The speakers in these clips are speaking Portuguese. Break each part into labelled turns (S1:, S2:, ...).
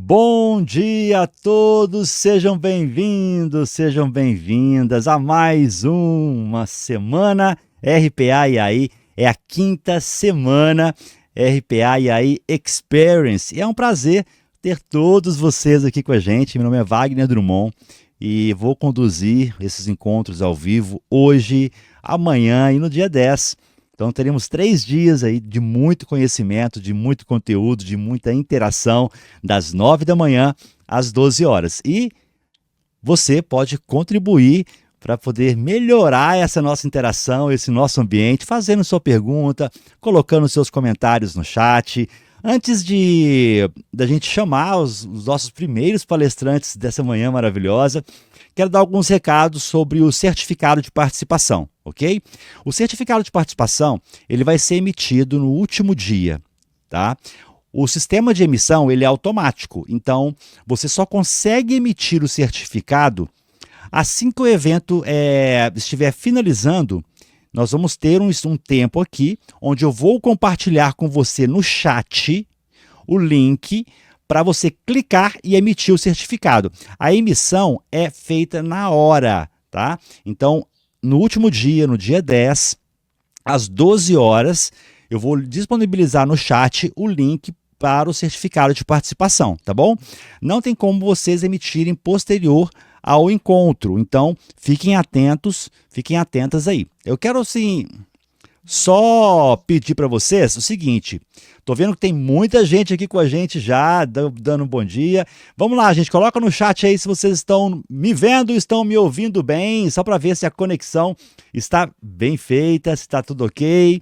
S1: Bom dia a todos, sejam bem-vindos, sejam bem-vindas a mais uma semana RPA e aí, é a quinta semana RPA e aí Experience. E é um prazer ter todos vocês aqui com a gente. Meu nome é Wagner Drummond e vou conduzir esses encontros ao vivo hoje, amanhã e no dia 10. Então teremos 3 dias aí de muito conhecimento, de muito conteúdo, de muita interação, das 9 da manhã às 12 horas. E você pode contribuir para poder melhorar essa nossa interação, esse nosso ambiente, fazendo sua pergunta, colocando seus comentários no chat. Antes da gente chamar os nossos primeiros palestrantes dessa manhã maravilhosa, quero dar alguns recados sobre o certificado de participação, ok? O certificado de participação, ele vai ser emitido no último dia, tá? O sistema de emissão, ele é automático, então você só consegue emitir o certificado assim que o evento estiver finalizando. Nós vamos ter um tempo aqui, onde eu vou compartilhar com você no chat o link para você clicar e emitir o certificado. A emissão é feita na hora, tá? Então, no último dia, no dia 10, às 12 horas, eu vou disponibilizar no chat o link para o certificado de participação, tá bom? Não tem como vocês emitirem posterior ao encontro, então fiquem atentos, fiquem atentas aí. Eu quero, assim, só pedir para vocês o seguinte: tô vendo que tem muita gente aqui com a gente já, dando um bom dia. Vamos lá, gente, coloca no chat aí se vocês estão me vendo, estão me ouvindo bem, só para ver se a conexão está bem feita, se está tudo ok,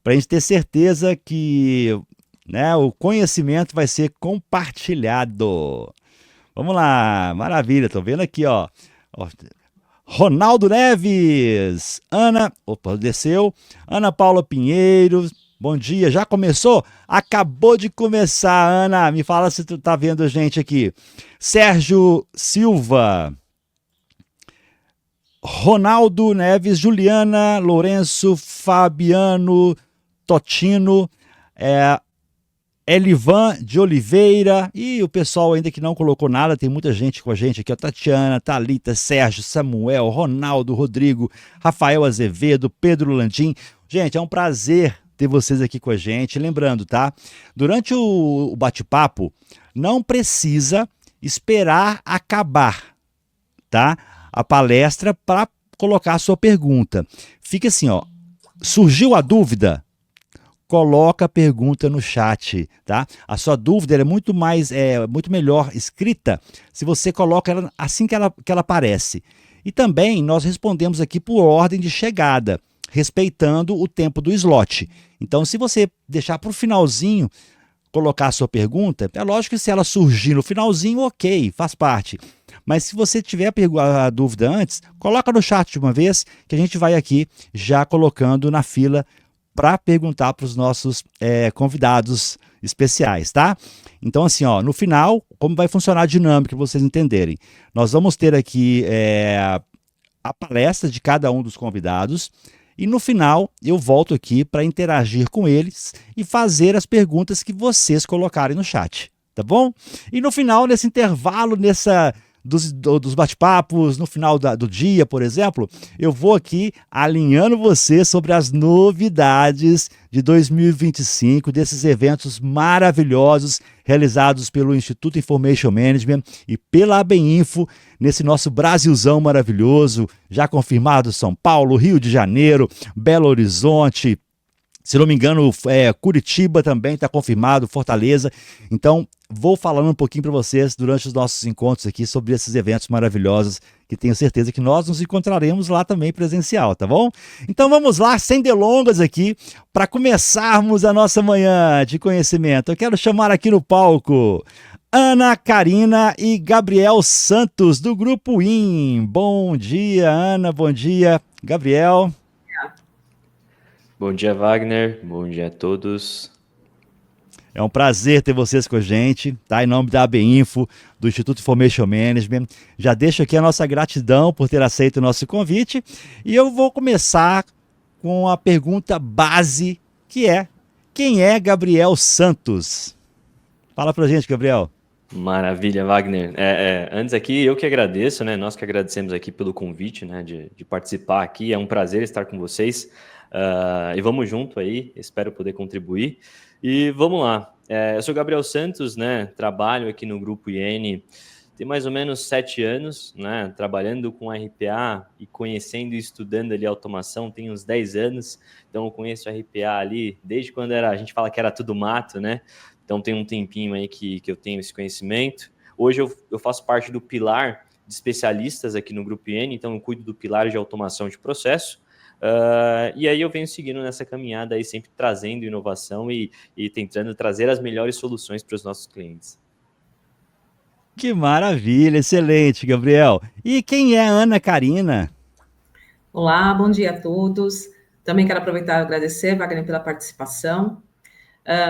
S1: para a gente ter certeza que, né, o conhecimento vai ser compartilhado. Vamos lá, maravilha, tô vendo aqui, ó. Ronaldo Neves, desceu, Ana Paula Pinheiro, bom dia, já começou? Acabou de começar, Ana, me fala se tu tá vendo a gente aqui. Sérgio Silva, Ronaldo Neves, Juliana, Lourenço, Fabiano, Totino, Elivan de Oliveira, e o pessoal ainda que não colocou nada, tem muita gente com a gente aqui, ó, Tatiana, Thalita, Sérgio, Samuel, Ronaldo, Rodrigo, Rafael Azevedo, Pedro Landim. Gente, é um prazer ter vocês aqui com a gente. Lembrando, tá? Durante o bate-papo, não precisa esperar acabar, tá? A palestra para colocar a sua pergunta. Fica assim, ó, surgiu a dúvida? Coloca a pergunta no chat, tá? A sua dúvida é muito melhor escrita se você coloca ela assim que ela aparece. E também nós respondemos aqui por ordem de chegada, respeitando o tempo do slot. Então, se você deixar para o finalzinho colocar a sua pergunta, é lógico que se ela surgir no finalzinho, ok, faz parte. Mas se você tiver a dúvida antes, coloca no chat de uma vez, que a gente vai aqui já colocando na fila para perguntar para os nossos convidados especiais, tá? Então, assim, ó, no final, como vai funcionar a dinâmica, para vocês entenderem. Nós vamos ter aqui a palestra de cada um dos convidados e no final eu volto aqui para interagir com eles e fazer as perguntas que vocês colocarem no chat, tá bom? E no final, nesse intervalo, dos bate-papos, no final do dia, por exemplo, eu vou aqui alinhando você sobre as novidades de 2025, desses eventos maravilhosos realizados pelo Instituto Information Management e pela ABINFO, nesse nosso Brasilzão maravilhoso, já confirmado São Paulo, Rio de Janeiro, Belo Horizonte, se não me engano, Curitiba também está confirmado, Fortaleza. Então, vou falando um pouquinho para vocês durante os nossos encontros aqui sobre esses eventos maravilhosos, que tenho certeza que nós nos encontraremos lá também presencial, tá bom? Então vamos lá, sem delongas aqui, para começarmos a nossa manhã de conhecimento. Eu quero chamar aqui no palco Ana Karina e Gabriel Santos, do Grupo IN. Bom dia, Ana, bom dia, Gabriel.
S2: Bom dia, Wagner. Bom dia a todos.
S1: É um prazer ter vocês com a gente, tá? Em nome da ABINFO, do Instituto Information Management. Já deixo aqui a nossa gratidão por ter aceito o nosso convite. E eu vou começar com a pergunta base, que é: quem é Gabriel Santos? Fala pra gente, Gabriel.
S2: Maravilha, Wagner. Antes aqui, eu que agradeço, né? Nós que agradecemos aqui pelo convite, né? De participar aqui. É um prazer estar com vocês. E vamos junto aí, espero poder contribuir. E vamos lá. Eu sou Gabriel Santos, né? Trabalho aqui no Grupo IN tem mais ou menos 7 anos, né? Trabalhando com RPA e conhecendo e estudando ali automação, tem uns 10 anos. Então, eu conheço RPA ali desde quando a gente fala que era tudo mato, né? Então tem um tempinho aí que eu tenho esse conhecimento. Hoje eu faço parte do pilar de especialistas aqui no Grupo IN, então eu cuido do pilar de automação de processo. E aí eu venho seguindo nessa caminhada aí, sempre trazendo inovação e tentando trazer as melhores soluções para os nossos clientes.
S1: Que maravilha, excelente, Gabriel. E quem é a Ana Karina?
S3: Olá, bom dia a todos. Também quero aproveitar e agradecer, Wagner, pela participação.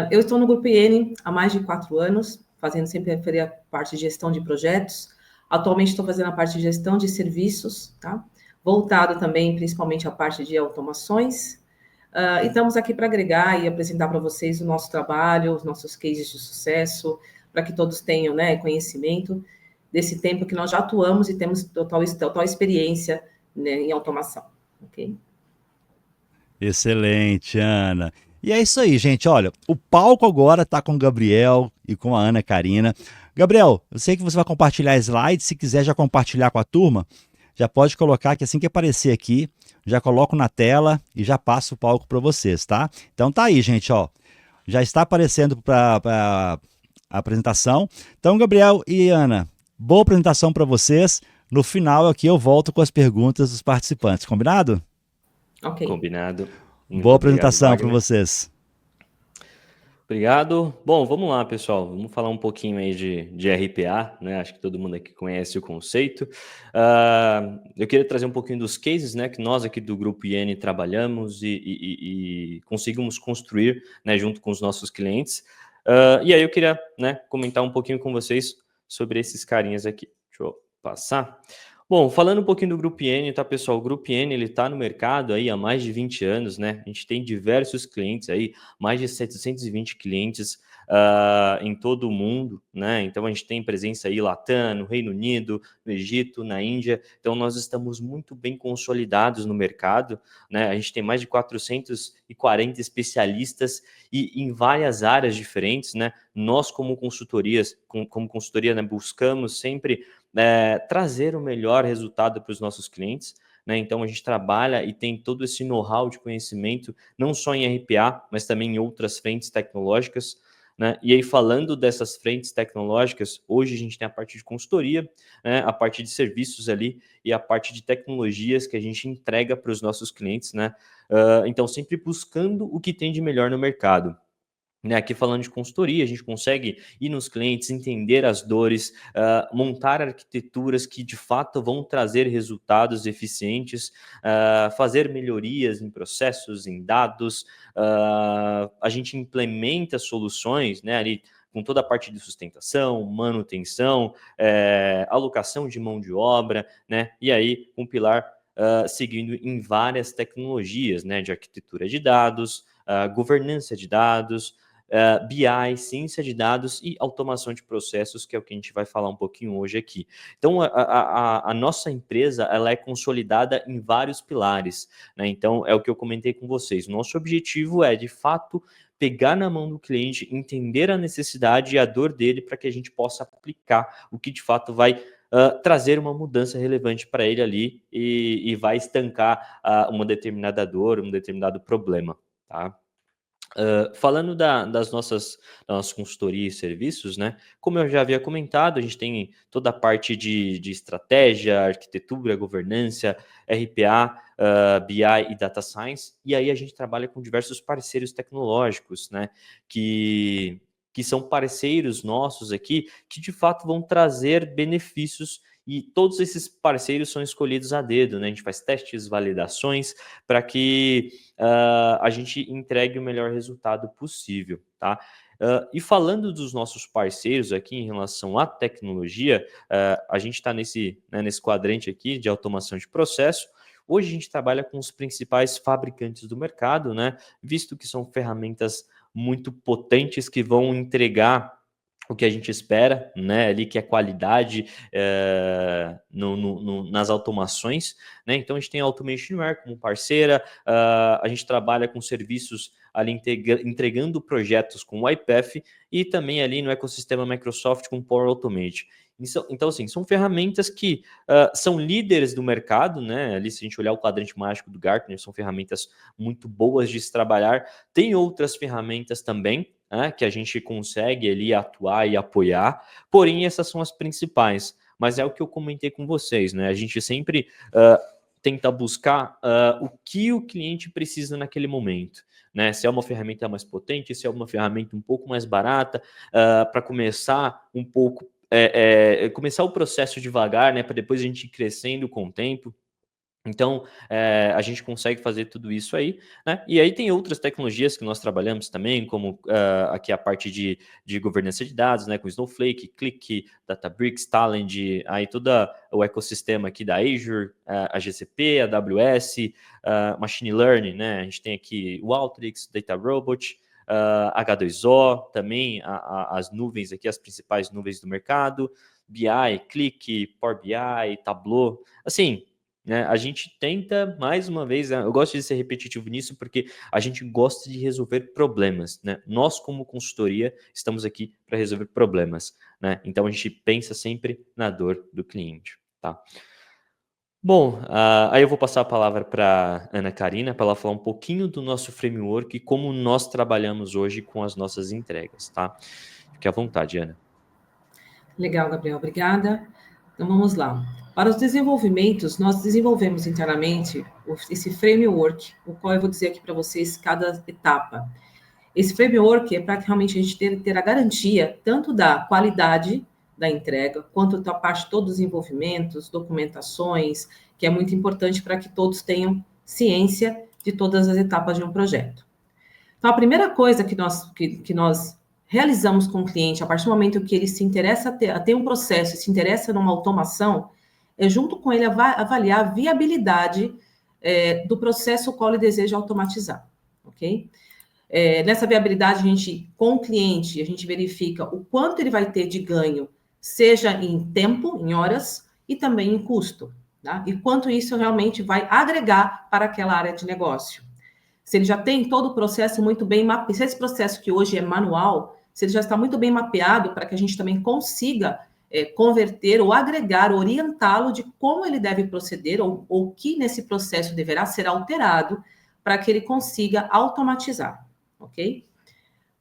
S3: Eu estou no Grupo IN há mais de 4 anos, fazendo sempre a parte de gestão de projetos. Atualmente estou fazendo a parte de gestão de serviços, tá? Voltado também principalmente à parte de automações. E estamos aqui para agregar e apresentar para vocês o nosso trabalho, os nossos cases de sucesso, para que todos tenham, né, conhecimento desse tempo que nós já atuamos e temos total experiência, né, em automação. Ok?
S1: Excelente, Ana. E é isso aí, gente. Olha, o palco agora está com o Gabriel e com a Ana Karina. Gabriel, eu sei que você vai compartilhar slides. Se quiser já compartilhar com a turma, já pode colocar que assim que aparecer aqui, já coloco na tela e já passo o palco para vocês, tá? Então tá aí, gente, ó. Já está aparecendo para a apresentação. Então, Gabriel e Ana, boa apresentação para vocês. No final aqui eu volto com as perguntas dos participantes, combinado?
S3: Ok.
S2: Combinado. Muito
S1: Boa
S2: obrigado,
S1: apresentação para
S2: Wagner.
S1: vocês.
S2: Obrigado. Bom, vamos lá, pessoal. Vamos falar um pouquinho aí de RPA, né? Acho que todo mundo aqui conhece o conceito. Eu queria trazer um pouquinho dos cases, né, que nós aqui do Grupo IN trabalhamos e conseguimos construir, né, junto com os nossos clientes. E aí eu queria, né, comentar um pouquinho com vocês sobre esses carinhas aqui. Deixa eu passar. Bom, falando um pouquinho do Grupo IN, tá, pessoal? O Grupo IN, ele tá no mercado aí há mais de 20 anos, né? A gente tem diversos clientes aí, mais de 720 clientes em todo o mundo, né? Então a gente tem presença aí Latam, no Reino Unido, no Egito, na Índia. Então nós estamos muito bem consolidados no mercado, né? A gente tem mais de 440 especialistas e em várias áreas diferentes, né? Nós como consultorias, como consultoria, né, buscamos sempre trazer o melhor resultado para os nossos clientes, né? Então a gente trabalha e tem todo esse know-how de conhecimento, não só em RPA, mas também em outras frentes tecnológicas, né? E aí, falando dessas frentes tecnológicas, hoje a gente tem a parte de consultoria, né? A parte de serviços ali e a parte de tecnologias que a gente entrega para os nossos clientes, né? Então, sempre buscando o que tem de melhor no mercado. Né, aqui falando de consultoria, a gente consegue ir nos clientes, entender as dores, montar arquiteturas que de fato vão trazer resultados eficientes, fazer melhorias em processos, em dados, a gente implementa soluções, né, ali com toda a parte de sustentação, manutenção, alocação de mão de obra, né, e aí um pilar seguindo em várias tecnologias, né, de arquitetura de dados, governança de dados, BI, ciência de dados e automação de processos, que é o que a gente vai falar um pouquinho hoje aqui. Então, a nossa empresa ela é consolidada em vários pilares, né? Então, é o que eu comentei com vocês. Nosso objetivo é, de fato, pegar na mão do cliente, entender a necessidade e a dor dele para que a gente possa aplicar o que de fato vai trazer uma mudança relevante para ele ali e vai estancar uma determinada dor, um determinado problema, tá? Falando da nossa consultoria e serviços, né? Como eu já havia comentado, a gente tem toda a parte de estratégia, arquitetura, governança, RPA, BI e Data Science, e aí a gente trabalha com diversos parceiros tecnológicos, né? Que são parceiros nossos aqui, que de fato vão trazer benefícios e todos esses parceiros são escolhidos a dedo, né? A gente faz testes, validações, para que a gente entregue o melhor resultado possível, tá? E falando dos nossos parceiros aqui em relação à tecnologia, a gente está nesse quadrante aqui de automação de processo. Hoje a gente trabalha com os principais fabricantes do mercado, né? Visto que são ferramentas muito potentes que vão entregar o que a gente espera, né, ali que é qualidade nas automações, né? Então a gente tem a Automationware como parceira, a gente trabalha com serviços ali entregando projetos com o iPath e também ali no ecossistema Microsoft com Power Automate. Então, assim, são ferramentas que são líderes do mercado, né? Ali, se a gente olhar o quadrante mágico do Gartner, são ferramentas muito boas de se trabalhar. Tem outras ferramentas também, que a gente consegue ali atuar e apoiar, porém essas são as principais. Mas é o que eu comentei com vocês, né? A gente sempre tenta buscar o que o cliente precisa naquele momento. Né? Se é uma ferramenta mais potente, se é uma ferramenta um pouco mais barata, para começar um pouco, começar o processo devagar, né? Para depois a gente ir crescendo com o tempo. Então, a gente consegue fazer tudo isso aí, né? E aí tem outras tecnologias que nós trabalhamos também, como aqui a parte de governança de dados, né? Com Snowflake, Qlik, Databricks, Talend, aí todo o ecossistema aqui da Azure, a GCP, a AWS, Machine Learning, né? A gente tem aqui o Alteryx, DataRobot, H2O, também as nuvens aqui, as principais nuvens do mercado, BI, Qlik, Power BI, Tableau, assim... Né? A gente tenta, mais uma vez, eu gosto de ser repetitivo nisso porque a gente gosta de resolver problemas. Né? Nós, como consultoria, estamos aqui para resolver problemas. Né? Então, a gente pensa sempre na dor do cliente. Tá? Bom, aí eu vou passar a palavra para Ana Karina, para ela falar um pouquinho do nosso framework e como nós trabalhamos hoje com as nossas entregas. Tá? Fique à vontade, Ana.
S3: Legal, Gabriel, obrigada. Então, vamos lá. Para os desenvolvimentos, nós desenvolvemos internamente esse framework, o qual eu vou dizer aqui para vocês cada etapa. Esse framework é para que realmente a gente ter a garantia tanto da qualidade da entrega, quanto da parte de todos os envolvimentos, documentações, que é muito importante para que todos tenham ciência de todas as etapas de um projeto. Então, a primeira coisa que nós realizamos com o cliente, a partir do momento que ele se interessa a ter um processo, se interessa numa automação, é junto com ele avaliar a viabilidade do processo o qual ele deseja automatizar, ok? Nessa viabilidade, com o cliente, a gente verifica o quanto ele vai ter de ganho, seja em tempo, em horas, e também em custo, tá? E quanto isso realmente vai agregar para aquela área de negócio. Se ele já tem todo o processo muito bem mapeado, se esse processo que hoje é manual, se ele já está muito bem mapeado para que a gente também consiga converter ou agregar, orientá-lo de como ele deve proceder ou que nesse processo deverá ser alterado para que ele consiga automatizar, ok?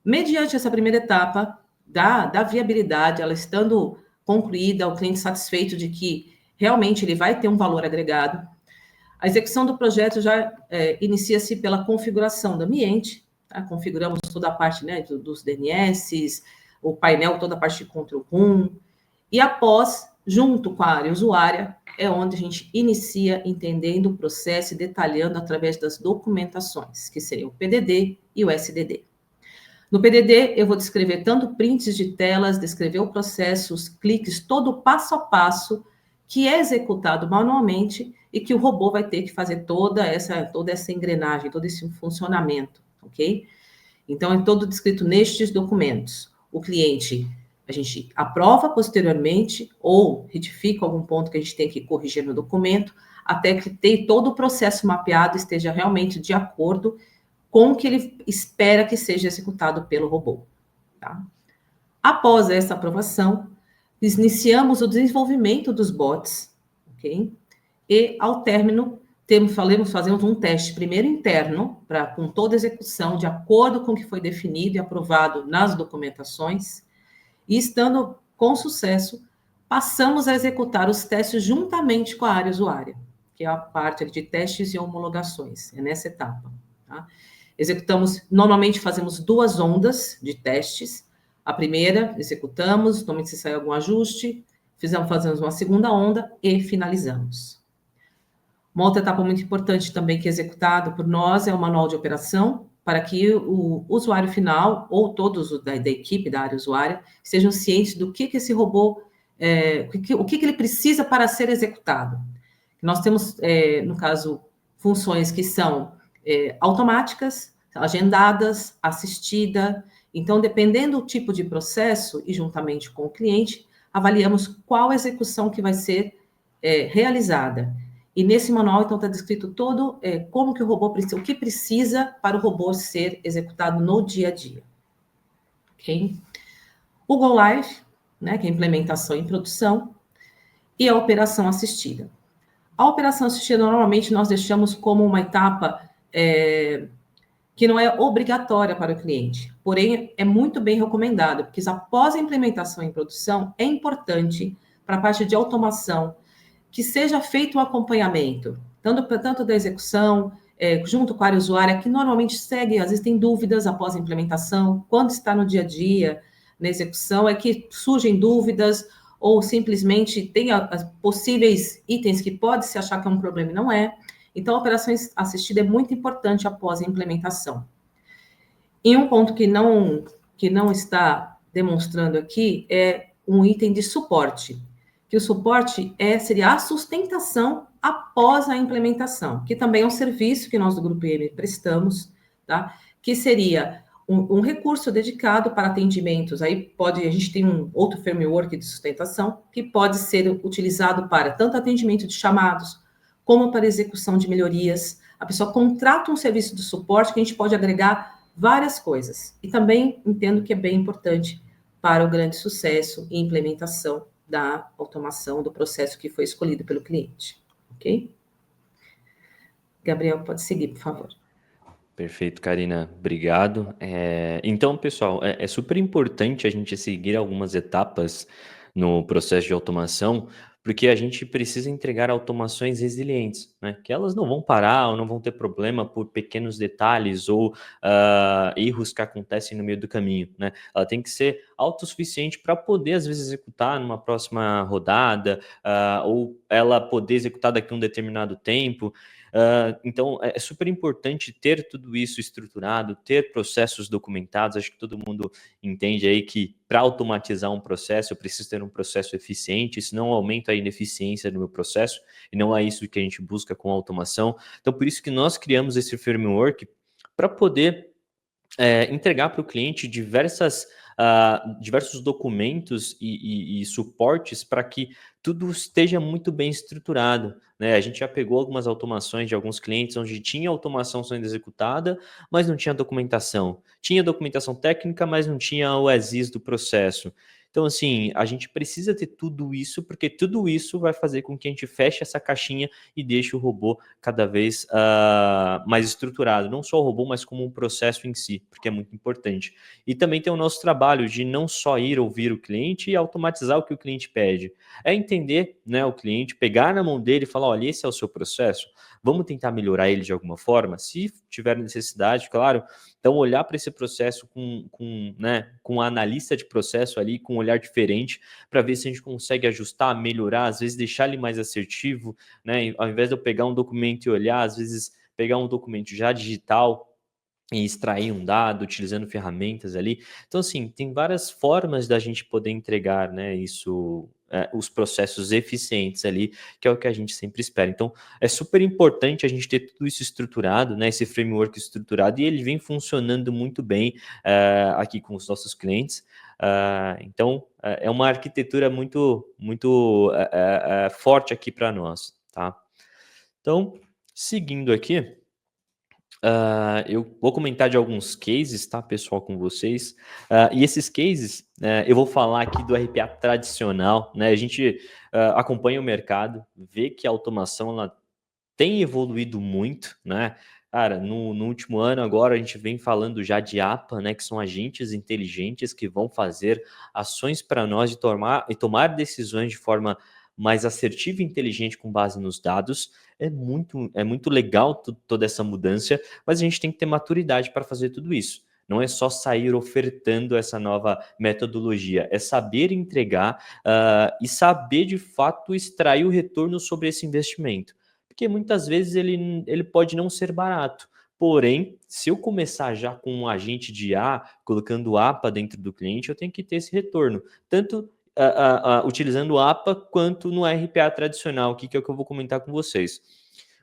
S3: Mediante essa primeira etapa da viabilidade, ela estando concluída, o cliente satisfeito de que realmente ele vai ter um valor agregado, a execução do projeto já inicia-se pela configuração do ambiente, tá? Configuramos toda a parte, né, dos DNS, o painel, toda a parte de control room, e após, junto com a área usuária, é onde a gente inicia entendendo o processo e detalhando através das documentações, que seriam o PDD e o SDD. No PDD, eu vou descrever tanto prints de telas, descrever o processo, os cliques, todo o passo a passo que é executado manualmente e que o robô vai ter que fazer toda essa engrenagem, todo esse funcionamento, ok? Então, é todo descrito nestes documentos. O cliente, a gente aprova posteriormente ou retifica algum ponto que a gente tem que corrigir no documento, até que todo o processo mapeado esteja realmente de acordo com o que ele espera que seja executado pelo robô. Tá? Após essa aprovação, iniciamos o desenvolvimento dos bots, ok? E, ao término, fazemos um teste primeiro interno, com toda a execução, de acordo com o que foi definido e aprovado nas documentações, e, estando com sucesso, passamos a executar os testes juntamente com a área usuária, que é a parte de testes e homologações, é nessa etapa. Tá? Normalmente fazemos 2 ondas de testes. A primeira, executamos, normalmente se sai algum ajuste, fazemos uma segunda onda e finalizamos. Uma outra etapa muito importante também que é executado por nós é o manual de operação, para que o usuário final, ou todos da equipe da área usuária, sejam cientes do que esse robô, o que ele precisa para ser executado. Nós temos, no caso, funções que são automáticas, agendadas, assistida, Então, dependendo do tipo de processo e juntamente com o cliente, avaliamos qual execução que vai ser realizada. E nesse manual, então, está descrito todo como que o robô precisa, o que precisa para o robô ser executado no dia a dia. Ok? O Go Live, né, que é a implementação em produção, e a operação assistida. A operação assistida, normalmente, nós deixamos como uma etapa que não é obrigatória para o cliente, porém, é muito bem recomendado, porque após a implementação em produção, é importante para a parte de automação que seja feito o acompanhamento, tanto da execução, junto com a área usuária, que normalmente segue, às vezes tem dúvidas após a implementação, quando está no dia a dia, na execução, é que surgem dúvidas, ou simplesmente tem possíveis itens que pode se achar que é um problema e não é. Então, a operação assistida é muito importante após a implementação. E um ponto que não está demonstrando aqui é um item de suporte, que o suporte seria a sustentação após a implementação, que também é um serviço que nós do Grupo IM prestamos, tá? Que seria um recurso dedicado para atendimentos. Aí a gente tem um outro framework de sustentação que pode ser utilizado para tanto atendimento de chamados, como para execução de melhorias. A pessoa contrata um serviço de suporte que a gente pode agregar várias coisas. E também entendo que é bem importante para o grande sucesso e implementação da automação do processo que foi escolhido pelo cliente. Ok? Gabriel, pode seguir, por favor.
S2: Perfeito, Karina. Obrigado. Então, pessoal, é super importante a gente seguir algumas etapas no processo de automação, porque a gente precisa entregar automações resilientes, né? Que elas não vão parar ou não vão ter problema por pequenos detalhes ou erros que acontecem no meio do caminho, né? Ela tem que ser autossuficiente para poder, às vezes, executar numa próxima rodada, ou ela poder executar daqui a um determinado tempo. Então, é super importante ter tudo isso estruturado, ter processos documentados. Acho que todo mundo entende aí que para automatizar um processo, eu preciso ter um processo eficiente, senão aumenta a ineficiência do meu processo, e não é isso que a gente busca com a automação. Então, por isso que nós criamos esse framework para poder entregar para o cliente diversos documentos e suportes para que tudo esteja muito bem estruturado, né? A gente já pegou algumas automações de alguns clientes onde tinha automação sendo executada, mas não tinha documentação. Tinha documentação técnica, mas não tinha o as-is do processo. Então, assim, a gente precisa ter tudo isso, porque tudo isso vai fazer com que a gente feche essa caixinha e deixe o robô cada vez mais estruturado. Não só o robô, mas como um processo em si, porque é muito importante. E também tem o nosso trabalho de não só ir ouvir o cliente e automatizar o que o cliente pede. É entender, né, o cliente, pegar na mão dele e falar, olha, esse é o seu processo, vamos tentar melhorar ele de alguma forma? Se tiver necessidade, claro. Então, olhar para esse processo com um analista de processo ali, com um olhar diferente, para ver se a gente consegue ajustar, melhorar, às vezes deixar ele mais assertivo, né? Ao invés de eu pegar um documento e olhar, às vezes pegar um documento já digital e extrair um dado utilizando ferramentas ali. Então, assim, tem várias formas da gente poder entregar, né, isso, os processos eficientes ali, que é o que a gente sempre espera. Então, é super importante a gente ter tudo isso estruturado, né, esse framework estruturado, e ele vem funcionando muito bem aqui com os nossos clientes. Então, é uma arquitetura muito forte aqui para nós, tá? Então, seguindo aqui, eu vou comentar de alguns cases, tá, pessoal, com vocês. E esses cases, eu vou falar aqui do RPA tradicional, né? A gente acompanha o mercado, vê que a automação ela tem evoluído muito, né? Cara, no último ano agora a gente vem falando já de APA, né? Que são agentes inteligentes que vão fazer ações para nós e tomar decisões de forma mais assertiva e inteligente com base nos dados. É muito legal toda essa mudança, mas a gente tem que ter maturidade para fazer tudo isso. Não é só sair ofertando essa nova metodologia, é saber entregar e saber de fato extrair o retorno sobre esse investimento. Porque muitas vezes ele pode não ser barato. Porém, se eu começar já com um agente de IA, colocando APA dentro do cliente, eu tenho que ter esse retorno. Tanto utilizando o APA quanto no RPA tradicional, que é o que eu vou comentar com vocês.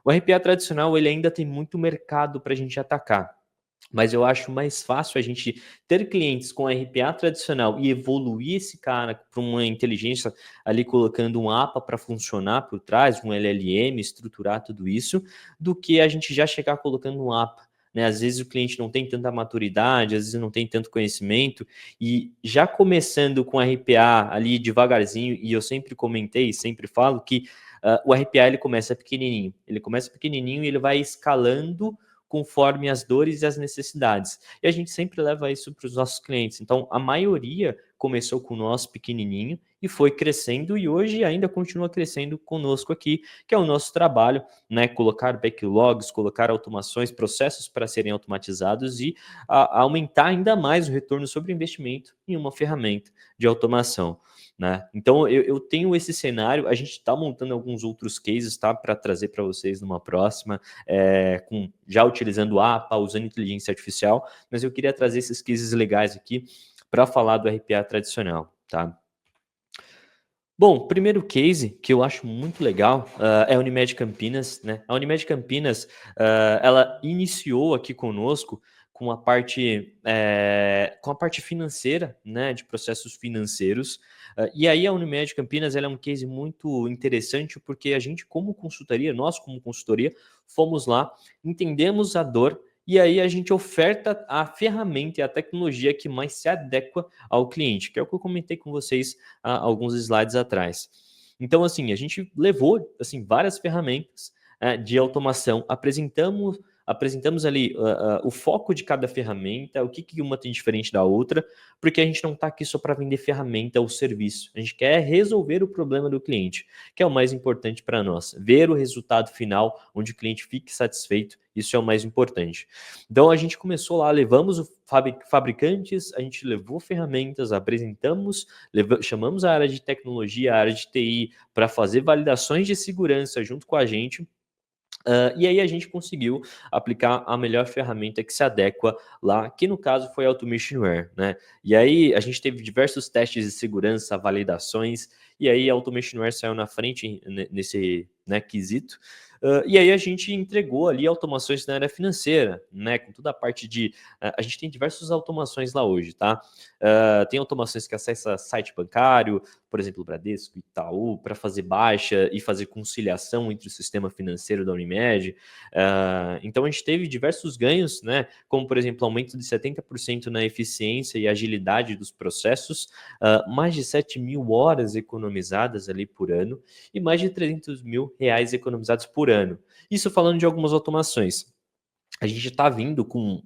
S2: O RPA tradicional ele ainda tem muito mercado para a gente atacar. Mas eu acho mais fácil a gente ter clientes com RPA tradicional e evoluir esse cara para uma inteligência ali colocando um APA para funcionar por trás, um LLM, estruturar tudo isso, do que a gente já chegar colocando um APA. Né? Às vezes o cliente não tem tanta maturidade, às vezes não tem tanto conhecimento, e já começando com RPA ali devagarzinho, e eu sempre comentei, sempre falo que o RPA ele começa pequenininho e ele vai escalando conforme as dores e as necessidades. E a gente sempre leva isso para os nossos clientes. Então, a maioria começou com o nosso pequenininho e foi crescendo e hoje ainda continua crescendo conosco aqui, que é o nosso trabalho, né? Colocar backlogs, colocar automações, processos para serem automatizados e aumentar ainda mais o retorno sobre investimento em uma ferramenta de automação. Né? Então eu tenho esse cenário, a gente está montando alguns outros cases, tá, para trazer para vocês numa próxima, já utilizando APA, usando inteligência artificial, mas eu queria trazer esses cases legais aqui para falar do RPA tradicional, tá? Bom, primeiro case que eu acho muito legal é a Unimed Campinas, né? A Unimed Campinas, ela iniciou aqui conosco com com a parte financeira, né, de processos financeiros. E aí a Unimed Campinas ela é um case muito interessante porque a gente como consultoria, nós como consultoria, fomos lá, entendemos a dor e aí a gente oferta a ferramenta e a tecnologia que mais se adequa ao cliente, que é o que eu comentei com vocês alguns slides atrás. Então, assim, a gente levou assim, várias ferramentas de automação, apresentamos ali o foco de cada ferramenta, o que uma tem diferente da outra, porque a gente não está aqui só para vender ferramenta ou serviço, a gente quer resolver o problema do cliente, que é o mais importante para nós, ver o resultado final, onde o cliente fique satisfeito, isso é o mais importante. Então a gente começou lá, levamos o fabricantes, a gente levou ferramentas, apresentamos, chamamos a área de tecnologia, a área de TI para fazer validações de segurança junto com a gente. E aí a gente conseguiu aplicar a melhor ferramenta que se adequa lá, que no caso foi a Automationware, né? E aí a gente teve diversos testes de segurança, validações, e aí a Automationware saiu na frente nesse, né, quesito. E aí a gente entregou ali automações na área financeira, né? Com toda a parte de... a gente tem diversas automações lá hoje, tá? Tem automações que acessam site bancário, por exemplo, o Bradesco, Itaú, para fazer baixa e fazer conciliação entre o sistema financeiro da Unimed. Então, a gente teve diversos ganhos, né? Como, por exemplo, aumento de 70% na eficiência e agilidade dos processos, mais de 7 mil horas economizadas ali por ano e mais de 300 mil reais economizados por ano. Isso falando de algumas automações. A gente está vindo com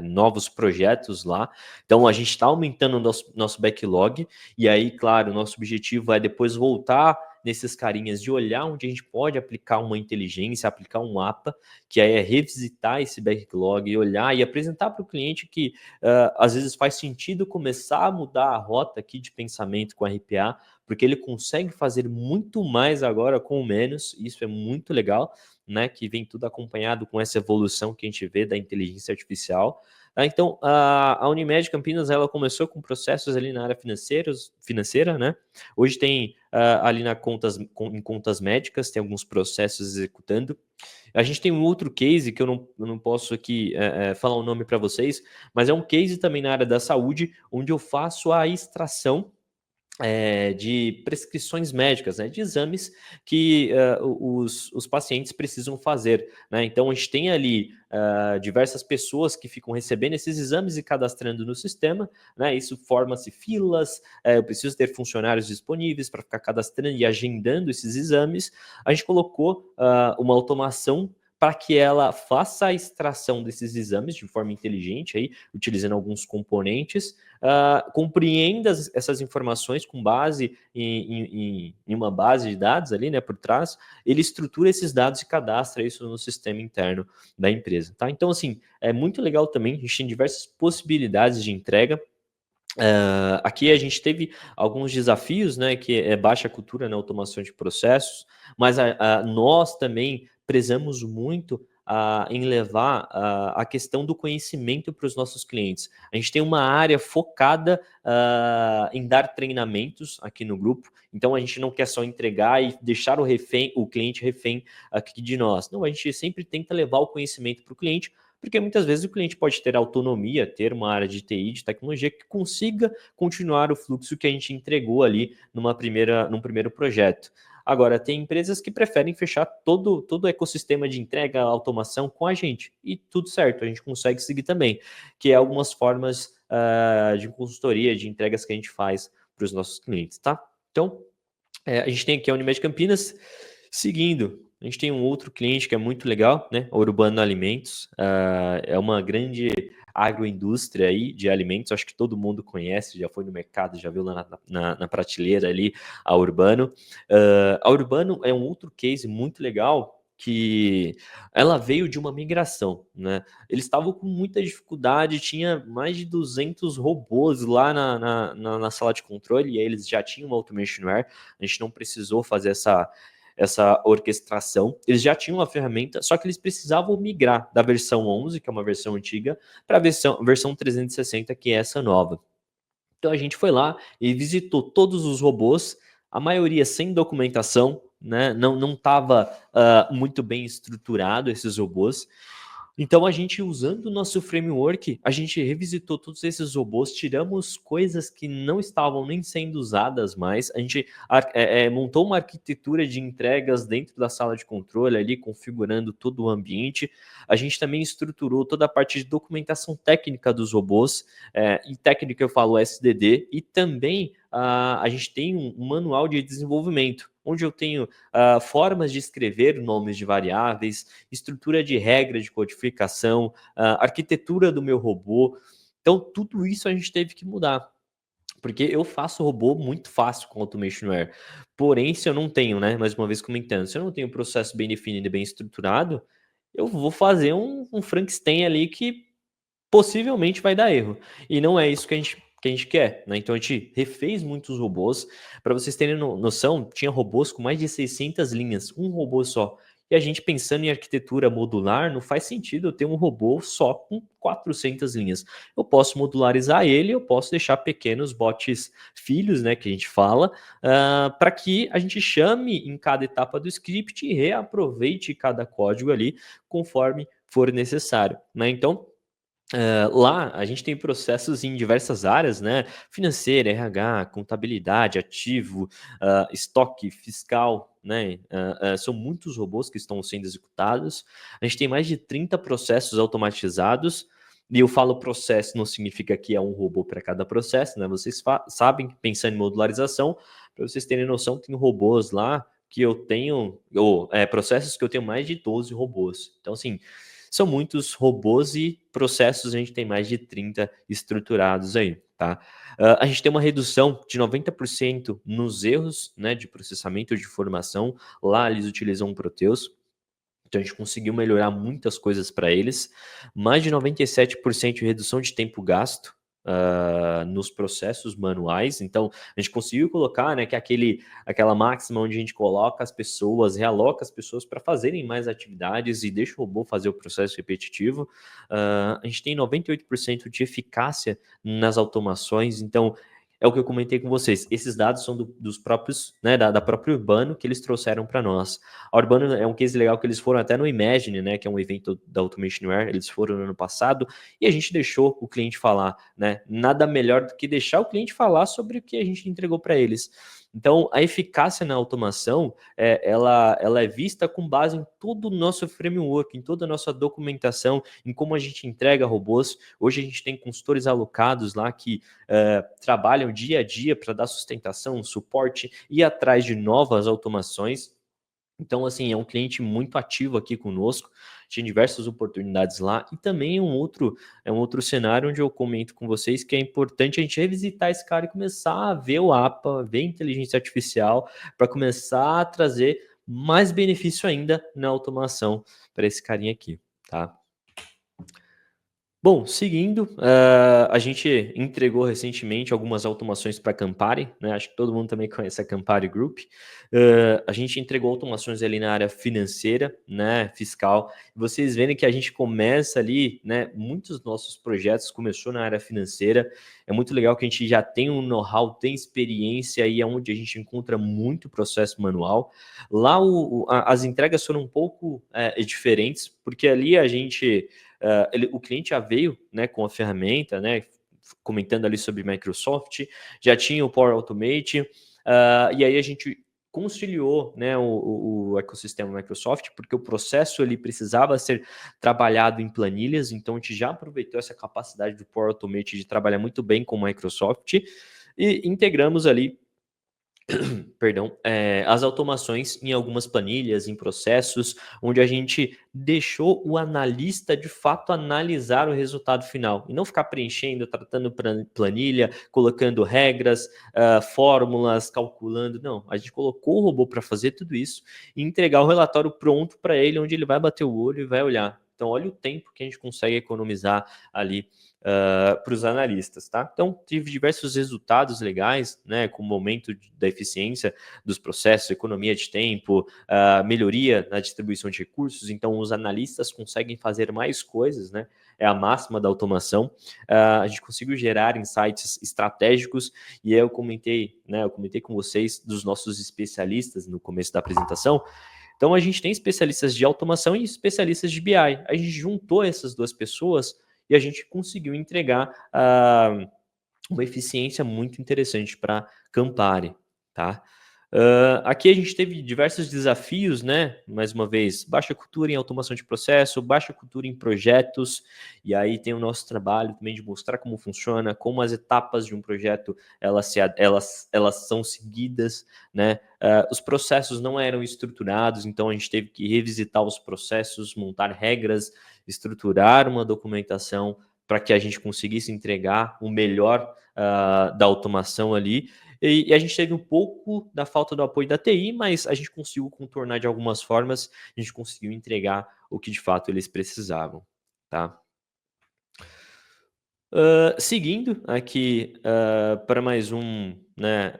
S2: novos projetos lá, então a gente está aumentando o nosso backlog, e aí, claro, o nosso objetivo é depois voltar nesses carinhas de olhar onde a gente pode aplicar uma inteligência, aplicar um APA, que aí é revisitar esse backlog e olhar e apresentar para o cliente que às vezes faz sentido começar a mudar a rota aqui de pensamento com RPA, porque ele consegue fazer muito mais agora com menos, e isso é muito legal, né, que vem tudo acompanhado com essa evolução que a gente vê da inteligência artificial. Então, a Unimed Campinas ela começou com processos ali na área financeira, né? Hoje tem ali em contas médicas, tem alguns processos executando. A gente tem um outro case que eu não posso aqui falar o nome para vocês, mas é um case também na área da saúde, onde eu faço a extração de prescrições médicas, né, de exames que os pacientes precisam fazer. Né? Então, a gente tem ali diversas pessoas que ficam recebendo esses exames e cadastrando no sistema. Né? Isso forma-se filas, eu preciso ter funcionários disponíveis para ficar cadastrando e agendando esses exames. A gente colocou uma automação para que ela faça a extração desses exames de forma inteligente, aí, utilizando alguns componentes, compreenda essas informações com base em uma base de dados ali, né, por trás, ele estrutura esses dados e cadastra isso no sistema interno da empresa, tá? Então, assim, é muito legal também, a gente tem diversas possibilidades de entrega. Aqui a gente teve alguns desafios, né, que é baixa cultura na automação de processos, mas nós também prezamos muito em levar a questão do conhecimento para os nossos clientes. A gente tem uma área focada em dar treinamentos aqui no grupo, então a gente não quer só entregar e deixar o cliente refém aqui de nós. Não, a gente sempre tenta levar o conhecimento para o cliente porque muitas vezes o cliente pode ter autonomia, ter uma área de TI, de tecnologia, que consiga continuar o fluxo que a gente entregou ali num primeiro projeto. Agora, tem empresas que preferem fechar todo o ecossistema de entrega, automação com a gente, e tudo certo, a gente consegue seguir também, que é algumas formas de consultoria, de entregas que a gente faz para os nossos clientes, tá? Então, a gente tem aqui a Unimed Campinas. Seguindo, a gente tem um outro cliente que é muito legal, né? A Urbano Alimentos. É uma grande agroindústria aí de alimentos, acho que todo mundo conhece, já foi no mercado, já viu lá na prateleira ali a Urbano. A Urbano é um outro case muito legal, que ela veio de uma migração, né? Eles estavam com muita dificuldade, tinha mais de 200 robôs lá na sala de controle, e aí eles já tinham uma automationware, a gente não precisou fazer essa orquestração. Eles já tinham uma ferramenta, só que eles precisavam migrar da versão 11, que é uma versão antiga, para a versão 360, que é essa nova. Então a gente foi lá e visitou todos os robôs, a maioria sem documentação, né? Não estava muito bem estruturado esses robôs. Então a gente, usando o nosso framework, a gente revisitou todos esses robôs, tiramos coisas que não estavam nem sendo usadas mais, a gente montou uma arquitetura de entregas dentro da sala de controle ali, configurando todo o ambiente. A gente também estruturou toda a parte de documentação técnica dos robôs, e técnica eu falo SDD, e também a gente tem um manual de desenvolvimento, onde eu tenho formas de escrever nomes de variáveis, estrutura de regra de codificação, arquitetura do meu robô. Então, tudo isso a gente teve que mudar. Porque eu faço robô muito fácil com Automationware. Porém, se eu não tenho, né, mais uma vez comentando, se eu não tenho um processo bem definido e bem estruturado, eu vou fazer um Frankenstein ali que possivelmente vai dar erro. E não é isso que a gente quer, né? Então a gente refez muitos robôs. Para vocês terem noção, tinha robôs com mais de 600 linhas, um robô só. E a gente, pensando em arquitetura modular, não faz sentido eu ter um robô só com 400 linhas. Eu posso modularizar ele, eu posso deixar pequenos bots filhos, né, que a gente fala, para que a gente chame em cada etapa do script e reaproveite cada código ali conforme for necessário, né? Então, lá a gente tem processos em diversas áreas, né? Financeira, RH, contabilidade, ativo, estoque, fiscal, né? São muitos robôs que estão sendo executados. A gente tem mais de 30 processos automatizados. E eu falo processo, não significa que é um robô para cada processo, né? Vocês sabem, pensando em modularização, para vocês terem noção, tem robôs lá que eu tenho, ou processos que eu tenho mais de 12 robôs. Então, assim, são muitos robôs e processos, a gente tem mais de 30 estruturados aí, tá? A gente tem uma redução de 90% nos erros, né, de processamento de informação. Lá eles utilizam o Proteus, então a gente conseguiu melhorar muitas coisas para eles. Mais de 97% de redução de tempo gasto nos processos manuais. Então a gente conseguiu colocar, né, que aquela máxima onde a gente coloca as pessoas, realoca as pessoas para fazerem mais atividades e deixa o robô fazer o processo repetitivo. A gente tem 98% de eficácia nas automações. Então é o que eu comentei com vocês. Esses dados são dos próprios, né, da própria Urbano, que eles trouxeram para nós. A Urbano é um case legal que eles foram até no Imagine, né, que é um evento da Automationware, eles foram no ano passado, e a gente deixou o cliente falar, né? Nada melhor do que deixar o cliente falar sobre o que a gente entregou para eles. Então, a eficácia na automação, ela é vista com base em todo o nosso framework, em toda a nossa documentação, em como a gente entrega robôs. Hoje a gente tem consultores alocados lá que trabalham dia a dia para dar sustentação, suporte e ir atrás de novas automações. Então, assim, é um cliente muito ativo aqui conosco, tinha diversas oportunidades lá, e também é um outro cenário onde eu comento com vocês que é importante a gente revisitar esse cara e começar a ver o APA, ver a inteligência artificial, para começar a trazer mais benefício ainda na automação para esse carinha aqui, tá? Bom, seguindo, a gente entregou recentemente algumas automações para a Campari, né? Acho que todo mundo também conhece a Campari Group. A gente entregou automações ali na área financeira, né, fiscal. Vocês verem que a gente começa ali, né? Muitos dos nossos projetos começou na área financeira. É muito legal que a gente já tem um know-how, tem experiência aí, onde a gente encontra muito processo manual. Lá as entregas foram um pouco diferentes, porque ali a gente o cliente já veio, né, com a ferramenta, né, comentando ali sobre Microsoft, já tinha o Power Automate, e aí a gente conciliou, né, o ecossistema Microsoft, porque o processo ele precisava ser trabalhado em planilhas, então a gente já aproveitou essa capacidade do Power Automate de trabalhar muito bem com o Microsoft e integramos ali perdão, as automações em algumas planilhas, em processos, onde a gente deixou o analista de fato analisar o resultado final e não ficar preenchendo, tratando planilha, colocando regras, fórmulas, calculando. Não, a gente colocou o robô para fazer tudo isso e entregar o relatório pronto para ele, onde ele vai bater o olho e vai olhar. Então, olha o tempo que a gente consegue economizar ali para os analistas, tá? Então, tive diversos resultados legais, né, com o aumento da eficiência dos processos, economia de tempo, melhoria na distribuição de recursos, então os analistas conseguem fazer mais coisas, né? É a máxima da automação. A gente conseguiu gerar insights estratégicos e eu comentei, né? Eu comentei com vocês dos nossos especialistas no começo da apresentação. Então, a gente tem especialistas de automação e especialistas de BI. A gente juntou essas duas pessoas e a gente conseguiu entregar uma eficiência muito interessante para Campari, tá? Aqui a gente teve diversos desafios, né? Mais uma vez, baixa cultura em automação de processo, baixa cultura em projetos, e aí tem o nosso trabalho também de mostrar como funciona, como as etapas de um projeto elas são seguidas, né? Os processos não eram estruturados, então a gente teve que revisitar os processos, montar regras, estruturar uma documentação para que a gente conseguisse entregar o melhor da automação ali. E a gente teve um pouco da falta do apoio da TI, mas a gente conseguiu contornar de algumas formas, a gente conseguiu entregar o que de fato eles precisavam, tá? Seguindo aqui para mais um, né,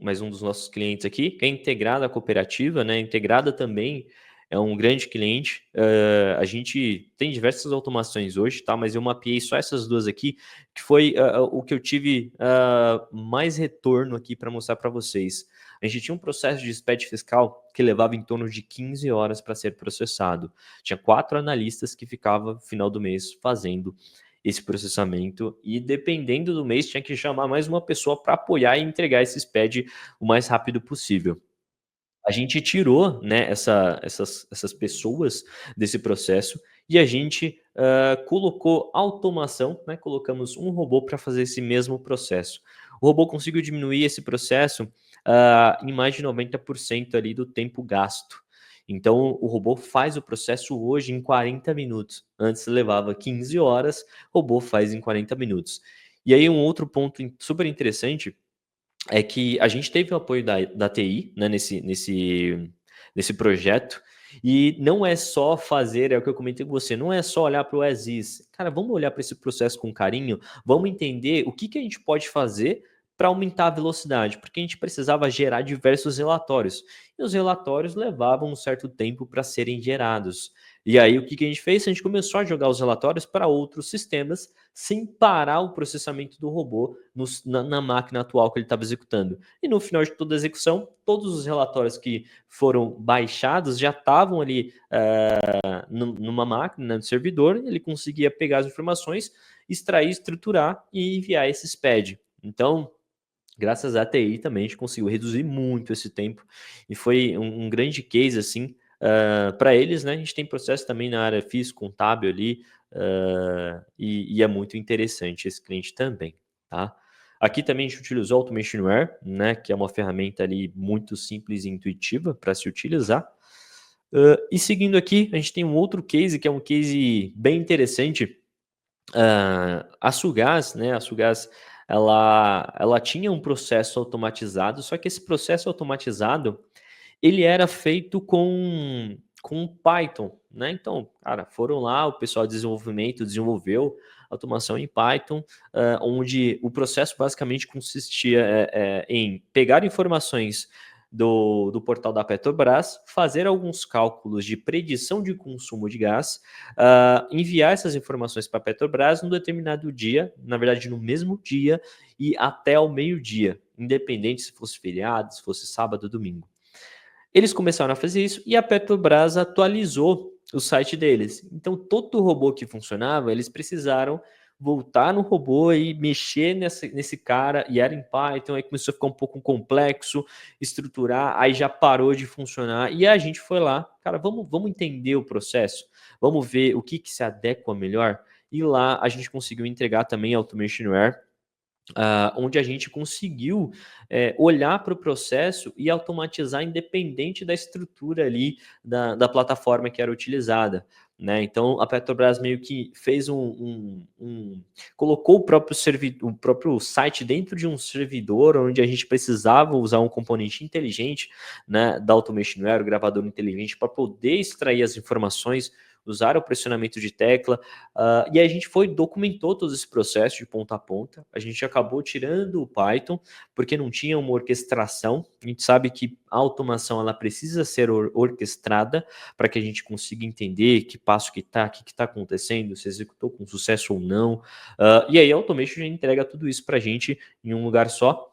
S2: mais um dos nossos clientes aqui, que é integrada à cooperativa, né? Integrada também é um grande cliente. A gente tem diversas automações hoje, tá? Mas eu mapeei só essas duas aqui, que foi o que eu tive mais retorno aqui para mostrar para vocês. A gente tinha um processo de SPED fiscal que levava em torno de 15 horas para ser processado. Tinha 4 analistas que ficavam no final do mês fazendo esse processamento e dependendo do mês tinha que chamar mais uma pessoa para apoiar e entregar esse SPED o mais rápido possível. A gente tirou, né, essas pessoas desse processo e a gente colocou automação, né, colocamos um robô para fazer esse mesmo processo. O robô conseguiu diminuir esse processo em mais de 90% ali do tempo gasto. Então, o robô faz o processo hoje em 40 minutos. Antes levava 15 horas, o robô faz em 40 minutos. E aí, um outro ponto super interessante é que a gente teve o apoio da TI, né, nesse projeto, e não é só fazer, é o que eu comentei com você, não é só olhar para o as is. Cara, vamos olhar para esse processo com carinho, vamos entender o que a gente pode fazer para aumentar a velocidade, porque a gente precisava gerar diversos relatórios, e os relatórios levavam um certo tempo para serem gerados. E aí, o que a gente fez? A gente começou a jogar os relatórios para outros sistemas, sem parar o processamento do robô na máquina atual que ele estava executando. E no final de toda a execução, todos os relatórios que foram baixados já estavam ali numa máquina, no servidor, ele conseguia pegar as informações, extrair, estruturar e enviar esse SPED. Então, graças à TI também a gente conseguiu reduzir muito esse tempo e foi um grande case assim para eles, né? A gente tem processo também na área física, contábil ali e é muito interessante esse cliente também, tá? Aqui também a gente utilizou Automationware, né? Que é uma ferramenta ali muito simples e intuitiva para se utilizar. E seguindo aqui, a gente tem um outro case que é um case bem interessante. A Sulgás, né? A Sulgás ela tinha um processo automatizado, só que esse processo automatizado ele era feito com Python, né? Então, cara, foram lá, o pessoal de desenvolvimento desenvolveu automação em Python, onde o processo basicamente consistia em pegar informações do portal da Petrobras, fazer alguns cálculos de predição de consumo de gás, enviar essas informações para a Petrobras num determinado dia, na verdade no mesmo dia e até ao meio-dia, independente se fosse feriado, se fosse sábado ou domingo. Eles começaram a fazer isso e a Petrobras atualizou o site deles. Então, todo robô que funcionava, eles precisaram voltar no robô e mexer nesse cara, e era em Python, aí começou a ficar um pouco complexo, estruturar, aí já parou de funcionar, e a gente foi lá, cara, vamos entender o processo, vamos ver o que se adequa melhor, e lá a gente conseguiu entregar também Automationware, onde a gente conseguiu olhar para o processo e automatizar independente da estrutura ali da plataforma que era utilizada. Né? Então a Petrobras meio que fez colocou o próprio site dentro de um servidor onde a gente precisava usar um componente inteligente, né, da Automationware, o gravador inteligente, para poder extrair as informações, usar o pressionamento de tecla, e a gente documentou todo esse processo de ponta a ponta. A gente acabou tirando o Python, porque não tinha uma orquestração. A gente sabe que a automação ela precisa ser orquestrada para que a gente consiga entender que passo que está, o que está acontecendo, se executou com sucesso ou não. E aí a Automation já entrega tudo isso para a gente em um lugar só.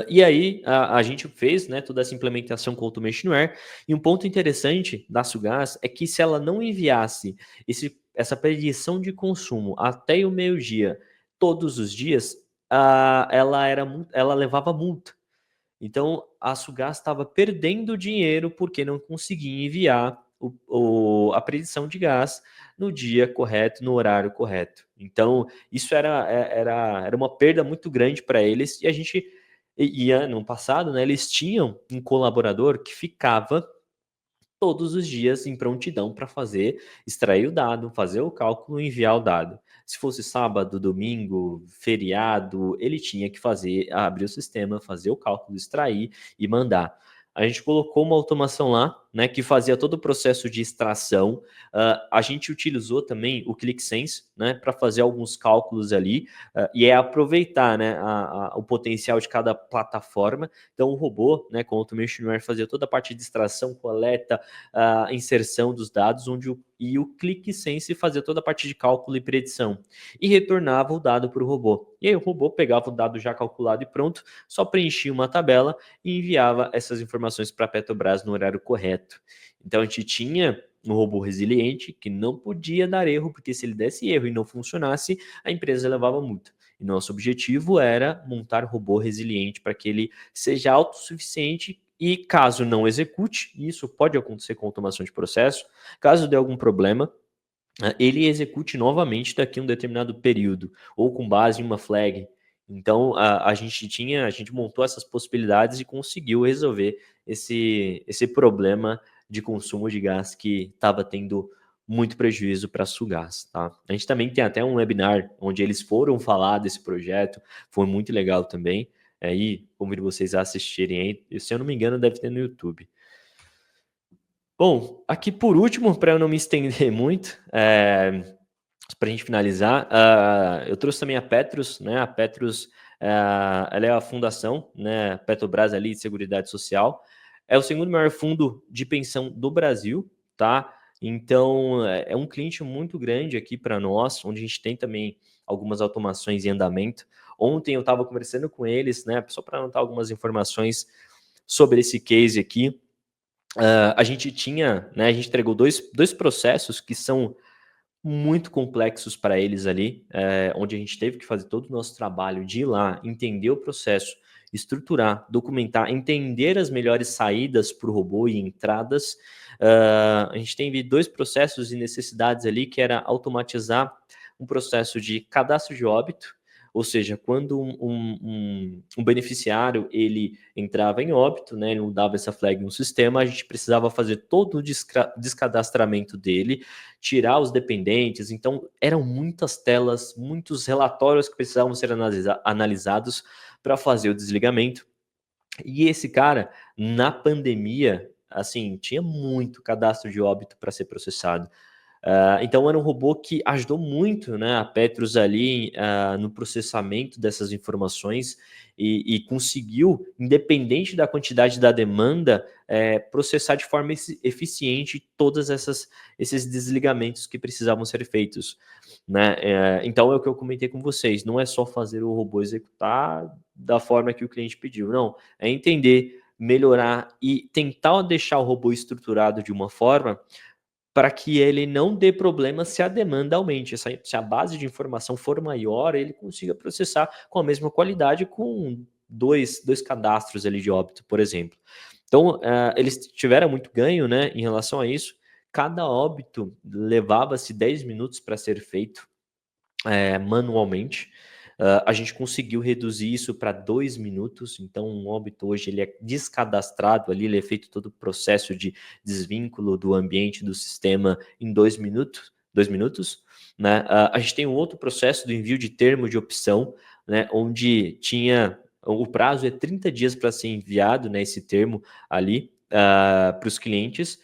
S2: E aí a gente fez, né, toda essa implementação com o Automationware, e um ponto interessante da Sugás é que se ela não enviasse essa predição de consumo até o meio-dia, todos os dias, ela levava multa. Então a Sugás estava perdendo dinheiro porque não conseguia enviar a predição de gás no dia correto, no horário correto. Então isso era uma perda muito grande para eles, e a gente ano passado, né, eles tinham um colaborador que ficava todos os dias em prontidão para extrair o dado, fazer o cálculo e enviar o dado. Se fosse sábado, domingo, feriado, ele tinha que abrir o sistema, fazer o cálculo, extrair e mandar. A gente colocou uma automação lá, né, que fazia todo o processo de extração. A gente utilizou também o ClickSense, né, para fazer alguns cálculos ali, e aproveitar, né, o potencial de cada plataforma. Então, o robô, né, com o Automationware, fazia toda a parte de extração, coleta, a inserção dos dados, e o ClickSense fazia toda a parte de cálculo e predição, e retornava o dado para o robô. E aí o robô pegava o dado já calculado e pronto, só preenchia uma tabela e enviava essas informações para a Petrobras no horário correto. Então a gente tinha um robô resiliente que não podia dar erro, porque se ele desse erro e não funcionasse, a empresa levava multa. E nosso objetivo era montar robô resiliente para que ele seja autossuficiente e caso não execute, e isso pode acontecer com automação de processo, caso dê algum problema, ele execute novamente daqui a um determinado período, ou com base em uma flag. Então a gente montou essas possibilidades e conseguiu resolver esse problema de consumo de gás que estava tendo muito prejuízo para a Sugás, tá? A gente também tem até um webinar onde eles foram falar desse projeto, foi muito legal também. Aí convido vocês a assistirem aí, se eu não me engano deve ter no YouTube. Bom, aqui por último, para eu não me estender muito, para a gente finalizar, eu trouxe também a Petrus, né? A Petrus, ela é a fundação, né? Petrobras ali de Seguridade Social. É o segundo maior fundo de pensão do Brasil, tá? Então, é um cliente muito grande aqui para nós, onde a gente tem também algumas automações em andamento. Ontem eu estava conversando com eles, né? Só para anotar algumas informações sobre esse case aqui. A gente tinha, né? A gente entregou dois processos que são muito complexos para eles ali, onde a gente teve que fazer todo o nosso trabalho de ir lá, entender o processo, estruturar, documentar, entender as melhores saídas para o robô e entradas. A gente teve dois processos e necessidades ali, que era automatizar um processo de cadastro de óbito, ou seja, quando um beneficiário ele entrava em óbito, né, ele não dava essa flag no sistema, a gente precisava fazer todo o descadastramento dele, tirar os dependentes, então eram muitas telas, muitos relatórios que precisavam ser analisados para fazer o desligamento. E esse cara, na pandemia, assim, tinha muito cadastro de óbito para ser processado. Então era um robô que ajudou muito, né, a Petrus ali no processamento dessas informações e conseguiu, independente da quantidade da demanda, processar de forma eficiente todas esses desligamentos que precisavam ser feitos, né? Então é o que eu comentei com vocês, não é só fazer o robô executar da forma que o cliente pediu, não, é entender, melhorar e tentar deixar o robô estruturado de uma forma para que ele não dê problema se a demanda aumente. Se a base de informação for maior, ele consiga processar com a mesma qualidade com dois cadastros ali de óbito, por exemplo. Então, eles tiveram muito ganho, né, em relação a isso. Cada óbito levava-se 10 minutos para ser feito manualmente. A gente conseguiu reduzir isso para 2 minutos, então um óbito hoje ele é descadastrado ali, ele é feito todo o processo de desvínculo do ambiente do sistema em 2 minutos, né? A gente tem um outro processo do envio de termo de opção, né, onde o prazo é 30 dias para ser enviado, né, esse termo ali para os clientes,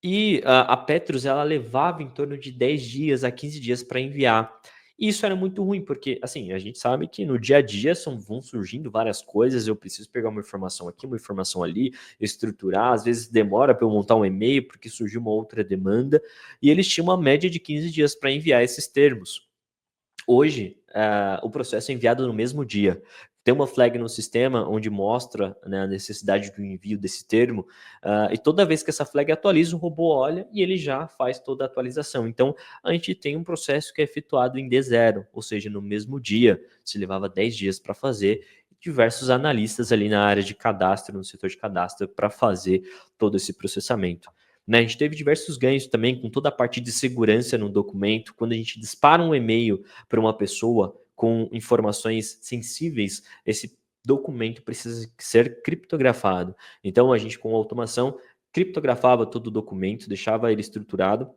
S2: e a Petrus ela levava em torno de 10 dias a 15 dias para enviar. E isso era muito ruim, porque, assim, a gente sabe que no dia a dia vão surgindo várias coisas, eu preciso pegar uma informação aqui, uma informação ali, estruturar, às vezes demora para eu montar um e-mail, porque surgiu uma outra demanda, e eles tinham uma média de 15 dias para enviar esses termos. Hoje, o processo é enviado no mesmo dia. Tem uma flag no sistema onde mostra, né, a necessidade do envio desse termo, e toda vez que essa flag atualiza, o robô olha e ele já faz toda a atualização. Então, a gente tem um processo que é efetuado em D0, ou seja, no mesmo dia. Se levava 10 dias para fazer, diversos analistas ali na área de cadastro, no setor de cadastro, para fazer todo esse processamento. Né, a gente teve diversos ganhos também com toda a parte de segurança no documento. Quando a gente dispara um e-mail para uma pessoa com informações sensíveis, esse documento precisa ser criptografado. Então, a gente, com automação, criptografava todo o documento, deixava ele estruturado,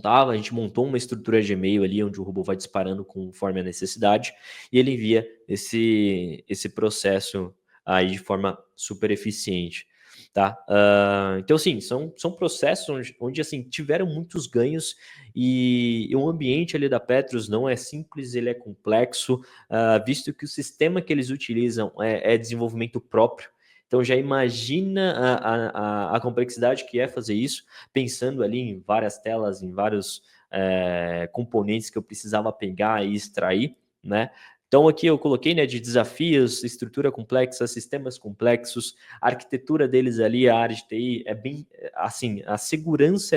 S2: a gente montou uma estrutura de e-mail ali, onde o robô vai disparando conforme a necessidade, e ele envia esse processo aí de forma super eficiente. Tá? Então, assim, são processos onde assim, tiveram muitos ganhos e o ambiente ali da Petrus não é simples, ele é complexo, visto que o sistema que eles utilizam é desenvolvimento próprio. Então, já imagina a complexidade que é fazer isso, pensando ali em várias telas, em vários componentes que eu precisava pegar e extrair, né? Então, aqui eu coloquei, né, de desafios, estrutura complexa, sistemas complexos, a arquitetura deles ali, a área de TI é bem, assim, a segurança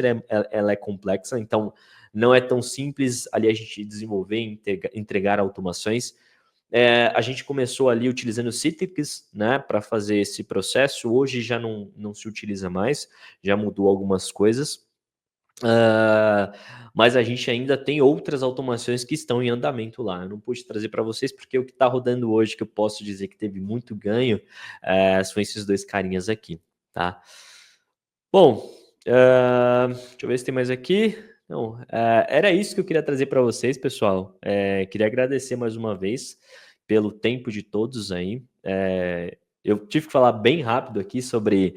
S2: ela é complexa, então não é tão simples ali a gente desenvolver e entregar automações. A gente começou ali utilizando Citrix, né, para fazer esse processo, hoje já não se utiliza mais, já mudou algumas coisas. Mas a gente ainda tem outras automações que estão em andamento lá. Eu não pude trazer para vocês porque o que está rodando hoje, que eu posso dizer que teve muito ganho, são esses dois carinhas aqui, tá? Bom, deixa eu ver se tem mais aqui. Não, era isso que eu queria trazer para vocês, pessoal. Queria agradecer mais uma vez pelo tempo de todos aí. Eu tive que falar bem rápido aqui sobre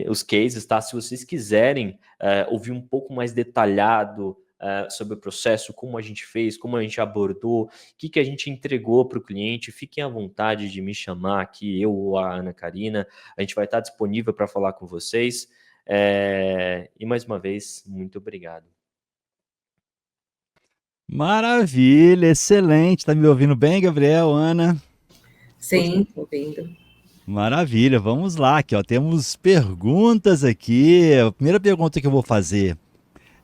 S2: os cases, tá? Se vocês quiserem ouvir um pouco mais detalhado sobre o processo, como a gente fez, como a gente abordou, o que a gente entregou para o cliente, fiquem à vontade de me chamar aqui, eu ou a Ana Karina. A gente vai estar disponível para falar com vocês. E mais uma vez, muito obrigado.
S1: Maravilha, excelente. Tá me ouvindo bem, Gabriel, Ana?
S3: Sim, estou ouvindo.
S1: Maravilha, vamos lá, aqui, ó, temos perguntas aqui. A primeira pergunta que eu vou fazer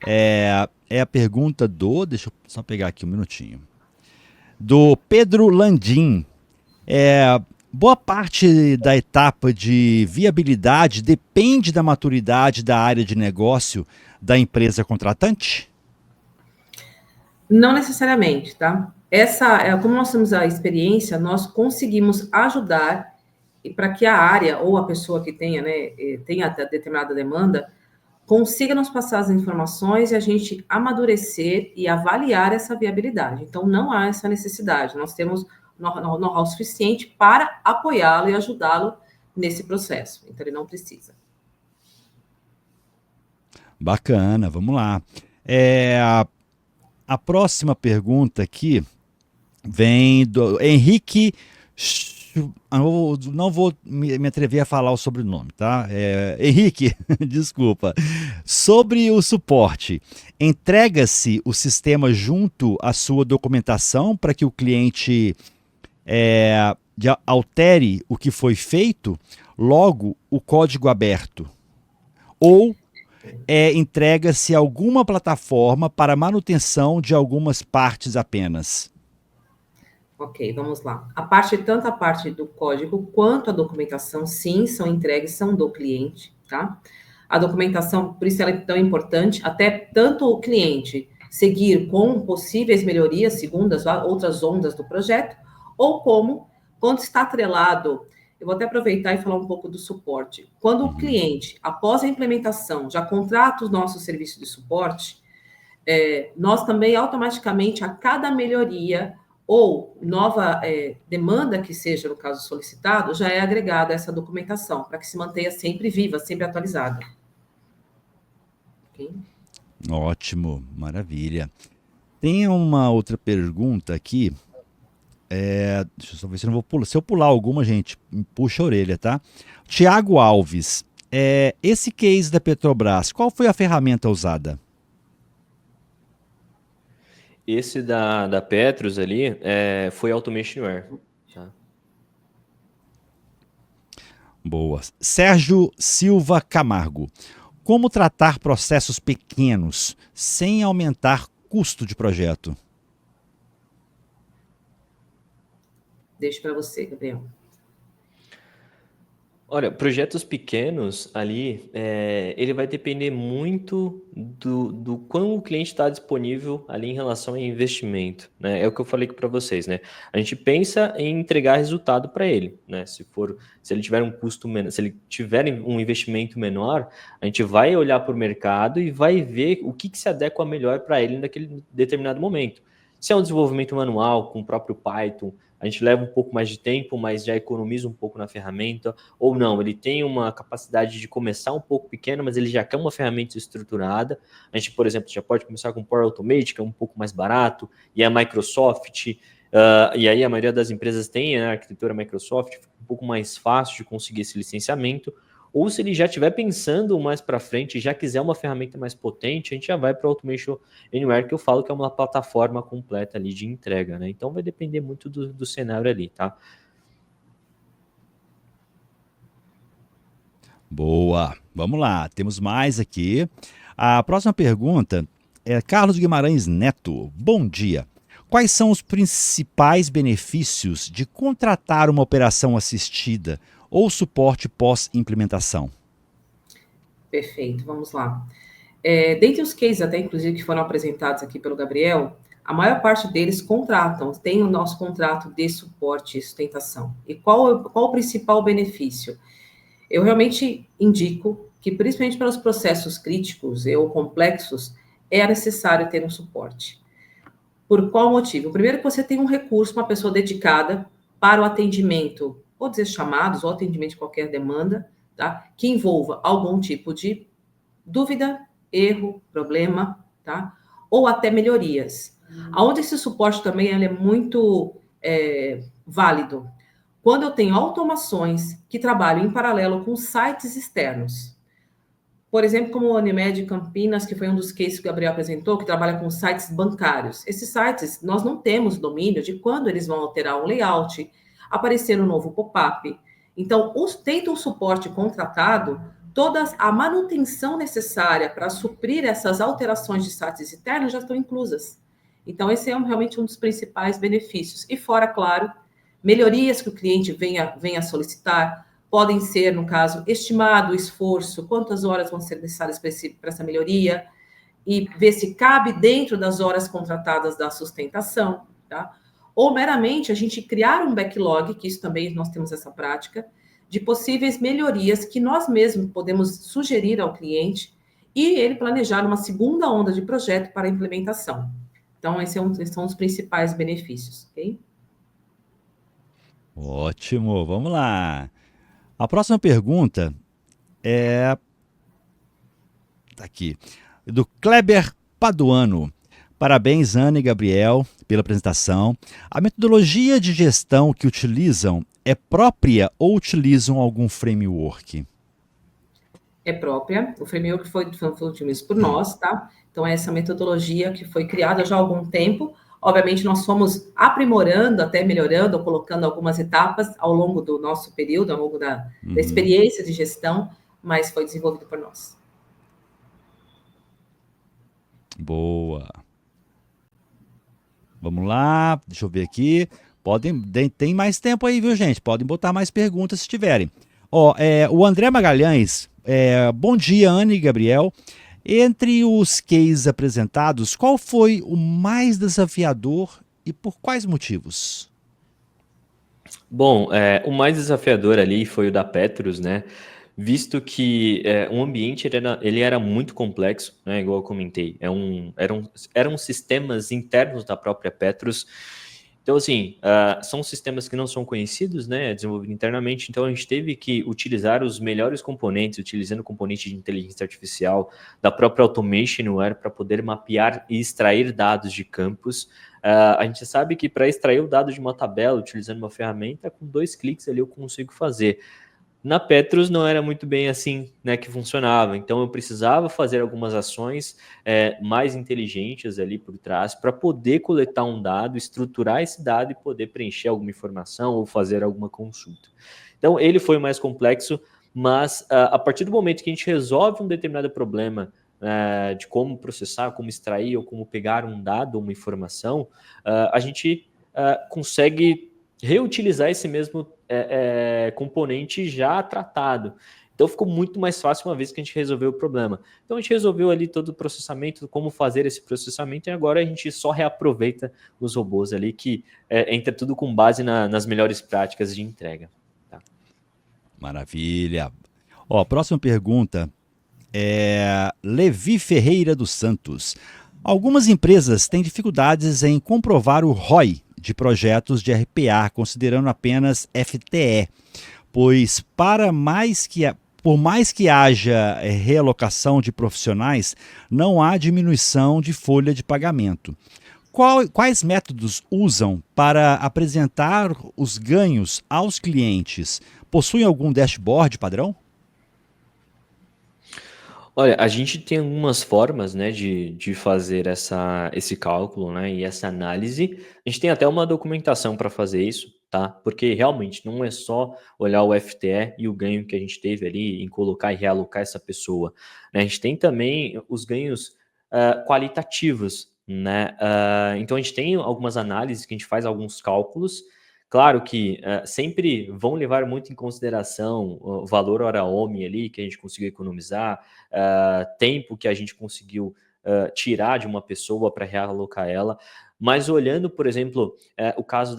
S1: é a pergunta deixa eu só pegar aqui um minutinho, do Pedro Landim. Boa parte da etapa de viabilidade depende da maturidade da área de negócio da empresa contratante?
S3: Não necessariamente, tá? Como nós temos a experiência, nós conseguimos ajudar para que a área ou a pessoa que tenha determinada demanda consiga nos passar as informações e a gente amadurecer e avaliar essa viabilidade. Então, não há essa necessidade. Nós temos know-how suficiente para apoiá-lo e ajudá-lo nesse processo. Então, ele não precisa.
S1: Bacana, vamos lá. A próxima pergunta aqui vem do Henrique. Não vou me atrever a falar o sobrenome, tá? Henrique, desculpa. Sobre o suporte, entrega-se o sistema junto à sua documentação para que o cliente altere o que foi feito, logo o código aberto? Ou entrega-se alguma plataforma para manutenção de algumas partes apenas?
S3: Ok, vamos lá. Tanto a parte do código quanto a documentação, sim, são entregues, são do cliente, tá? A documentação, por isso ela é tão importante, até tanto o cliente seguir com possíveis melhorias, segundo as outras ondas do projeto, ou como, quando está atrelado, eu vou até aproveitar e falar um pouco do suporte. Quando o cliente, após a implementação, já contrata o nosso serviço de suporte, nós também automaticamente, a cada melhoria ou nova demanda que seja, no caso, solicitado, já é agregada essa documentação, para que se mantenha sempre viva, sempre atualizada. Okay?
S1: Ótimo, maravilha. Tem uma outra pergunta aqui. Deixa eu só ver se eu não vou pular. Se eu pular alguma, gente, puxa a orelha, tá? Tiago Alves, esse case da Petrobras, qual foi a ferramenta usada?
S2: Esse da Petros ali foi Automation Anywhere. Tá?
S1: Boa. Sérgio Silva Camargo, como tratar processos pequenos sem aumentar custo de projeto?
S3: Deixo para você, Gabriel.
S2: Olha, projetos pequenos ali, ele vai depender muito do quão o cliente está disponível ali em relação ao investimento, né? É o que eu falei para vocês, né? A gente pensa em entregar resultado para ele, né? Se ele tiver um custo menor, se ele tiver um investimento menor, a gente vai olhar para o mercado e vai ver o que se adequa melhor para ele naquele determinado momento. Se é um desenvolvimento manual com o próprio Python, a gente leva um pouco mais de tempo, mas já economiza um pouco na ferramenta, ou não, ele tem uma capacidade de começar um pouco pequena, mas ele já quer uma ferramenta estruturada. A gente, por exemplo, já pode começar com Power Automate, que é um pouco mais barato, e a Microsoft, e aí a maioria das empresas tem a arquitetura Microsoft, fica um pouco mais fácil de conseguir esse licenciamento. Ou se ele já estiver pensando mais para frente e já quiser uma ferramenta mais potente, a gente já vai para o Automation Anywhere, que eu falo que é uma plataforma completa ali de entrega, né? Então vai depender muito do cenário ali, tá?
S1: Boa, vamos lá, temos mais aqui. A próxima pergunta é Carlos Guimarães Neto. Bom dia. Quais são os principais benefícios de contratar uma operação assistida ou suporte pós-implementação?
S3: Perfeito, vamos lá. Dentre os cases, até inclusive, que foram apresentados aqui pelo Gabriel, a maior parte deles tem o nosso contrato de suporte e sustentação. E qual o principal benefício? Eu realmente indico que, principalmente para os processos críticos ou complexos, é necessário ter um suporte. Por qual motivo? Primeiro, que você tem um recurso, uma pessoa dedicada para o atendimento, ou dizer chamados, ou atendimento de qualquer demanda, tá? Que envolva algum tipo de dúvida, erro, problema, tá? Ou até melhorias. Onde esse suporte também ele é muito válido. Quando eu tenho automações que trabalham em paralelo com sites externos. Por exemplo, como o Unimed Campinas, que foi um dos cases que o Gabriel apresentou, que trabalha com sites bancários. Esses sites, nós não temos domínio de quando eles vão alterar um layout, aparecer um novo pop-up. Então, tendo um suporte contratado, toda a manutenção necessária para suprir essas alterações de sites externos já estão inclusas. Então, esse é realmente um dos principais benefícios. E fora, claro, melhorias que o cliente venha solicitar, podem ser, no caso, estimado o esforço, quantas horas vão ser necessárias para essa melhoria, e ver se cabe dentro das horas contratadas da sustentação, tá? Ou meramente a gente criar um backlog, que isso também nós temos essa prática, de possíveis melhorias que nós mesmos podemos sugerir ao cliente e ele planejar uma segunda onda de projeto para a implementação. Então, esses são os principais benefícios, ok?
S1: Ótimo, vamos lá. A próxima pergunta é aqui, do Kleber Paduano. Parabéns, Ana e Gabriel, pela apresentação. A metodologia de gestão que utilizam é própria ou utilizam algum framework?
S3: É própria. O framework foi utilizado por nós, tá? Então, é essa metodologia que foi criada já há algum tempo. Obviamente, nós fomos aprimorando, até melhorando, colocando algumas etapas ao longo do nosso período, ao longo da experiência de gestão, mas foi desenvolvido por nós.
S1: Boa. Vamos lá, deixa eu ver aqui. Tem mais tempo aí, viu, gente? Podem botar mais perguntas se tiverem. Ó, o André Magalhães, bom dia, Ana e Gabriel. Entre os cases apresentados, qual foi o mais desafiador e por quais motivos?
S2: Bom, o mais desafiador ali foi o da Petrus, né? Visto que o ambiente ele era muito complexo, né? Igual eu comentei, eram sistemas internos da própria Petrus. Então, assim, são sistemas que não são conhecidos, né? Desenvolvidos internamente. Então, a gente teve que utilizar os melhores componentes, utilizando componente de inteligência artificial da própria Automationware para poder mapear e extrair dados de campos. A gente sabe que para extrair o dado de uma tabela, utilizando uma ferramenta, com 2 cliques ali eu consigo fazer. Na Petrus não era muito bem assim, né, que funcionava. Então eu precisava fazer algumas ações mais inteligentes ali por trás para poder coletar um dado, estruturar esse dado e poder preencher alguma informação ou fazer alguma consulta. Então ele foi mais complexo, mas a partir do momento que a gente resolve um determinado problema de como processar, como extrair ou como pegar um dado, uma informação, a gente consegue reutilizar esse mesmo componente já tratado. Então ficou muito mais fácil uma vez que a gente resolveu o problema. Então a gente resolveu ali todo o processamento, como fazer esse processamento, e agora a gente só reaproveita os robôs ali, que entra tudo com base nas melhores práticas de entrega. Tá?
S1: Maravilha. Ó, próxima pergunta é Levi Ferreira dos Santos. Algumas empresas têm dificuldades em comprovar o ROI de projetos de RPA, considerando apenas FTE, pois por mais que haja realocação de profissionais, não há diminuição de folha de pagamento. Quais métodos usam para apresentar os ganhos aos clientes? Possuem algum dashboard padrão?
S2: Olha, a gente tem algumas formas, né, de fazer esse cálculo, né, e essa análise. A gente tem até uma documentação para fazer isso, tá? Porque realmente não é só olhar o FTE e o ganho que a gente teve ali em colocar e realocar essa pessoa, né? A gente tem também os ganhos qualitativos, né? Então a gente tem algumas análises que a gente faz alguns cálculos. Claro que sempre vão levar muito em consideração o valor hora-home ali que a gente conseguiu economizar, tempo que a gente conseguiu tirar de uma pessoa para realocar ela. Mas olhando, por exemplo, o caso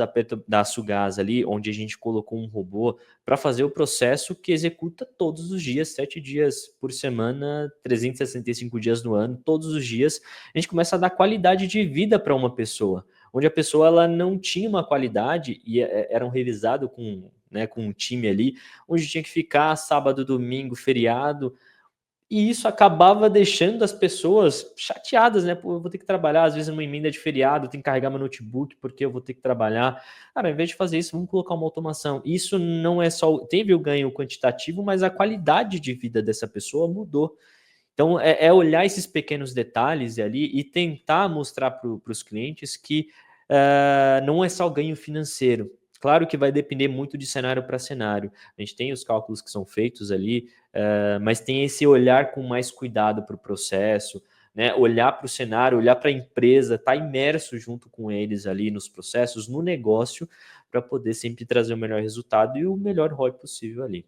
S2: da Sugaz ali, onde a gente colocou um robô para fazer o processo que executa todos os dias, 7 dias por semana, 365 dias no ano, todos os dias, a gente começa a dar qualidade de vida para uma pessoa, onde a pessoa ela não tinha uma qualidade e eram revisados com um time ali, onde tinha que ficar sábado, domingo, feriado, e isso acabava deixando as pessoas chateadas, né? Pô, eu vou ter que trabalhar, às vezes, numa emenda de feriado, eu tenho que carregar meu notebook porque eu vou ter que trabalhar. Cara, ao invés de fazer isso, vamos colocar uma automação. Isso não é só... Teve o ganho quantitativo, mas a qualidade de vida dessa pessoa mudou. Então, olhar esses pequenos detalhes ali e tentar mostrar para os clientes que não é só ganho financeiro. Claro que vai depender muito de cenário para cenário. A gente tem os cálculos que são feitos ali, mas tem esse olhar com mais cuidado para o processo, né? Olhar para o cenário, olhar para a empresa, estar imerso junto com eles ali nos processos, no negócio, para poder sempre trazer o melhor resultado e o melhor ROI possível ali.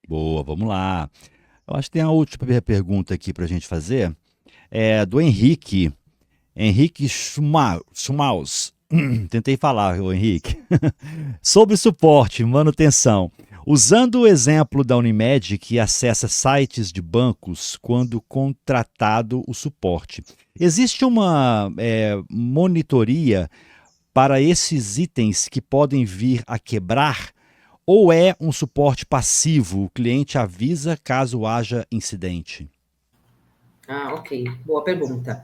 S1: Boa, vamos lá. Eu acho que tem a última pergunta aqui para a gente fazer. É do Henrique. Henrique Schmaus. Tentei falar, o Henrique. Sobre suporte e manutenção. Usando o exemplo da Unimed, que acessa sites de bancos quando contratado o suporte, existe uma monitoria para esses itens que podem vir a quebrar? Ou é um suporte passivo? O cliente avisa caso haja incidente?
S3: Ok. Boa pergunta.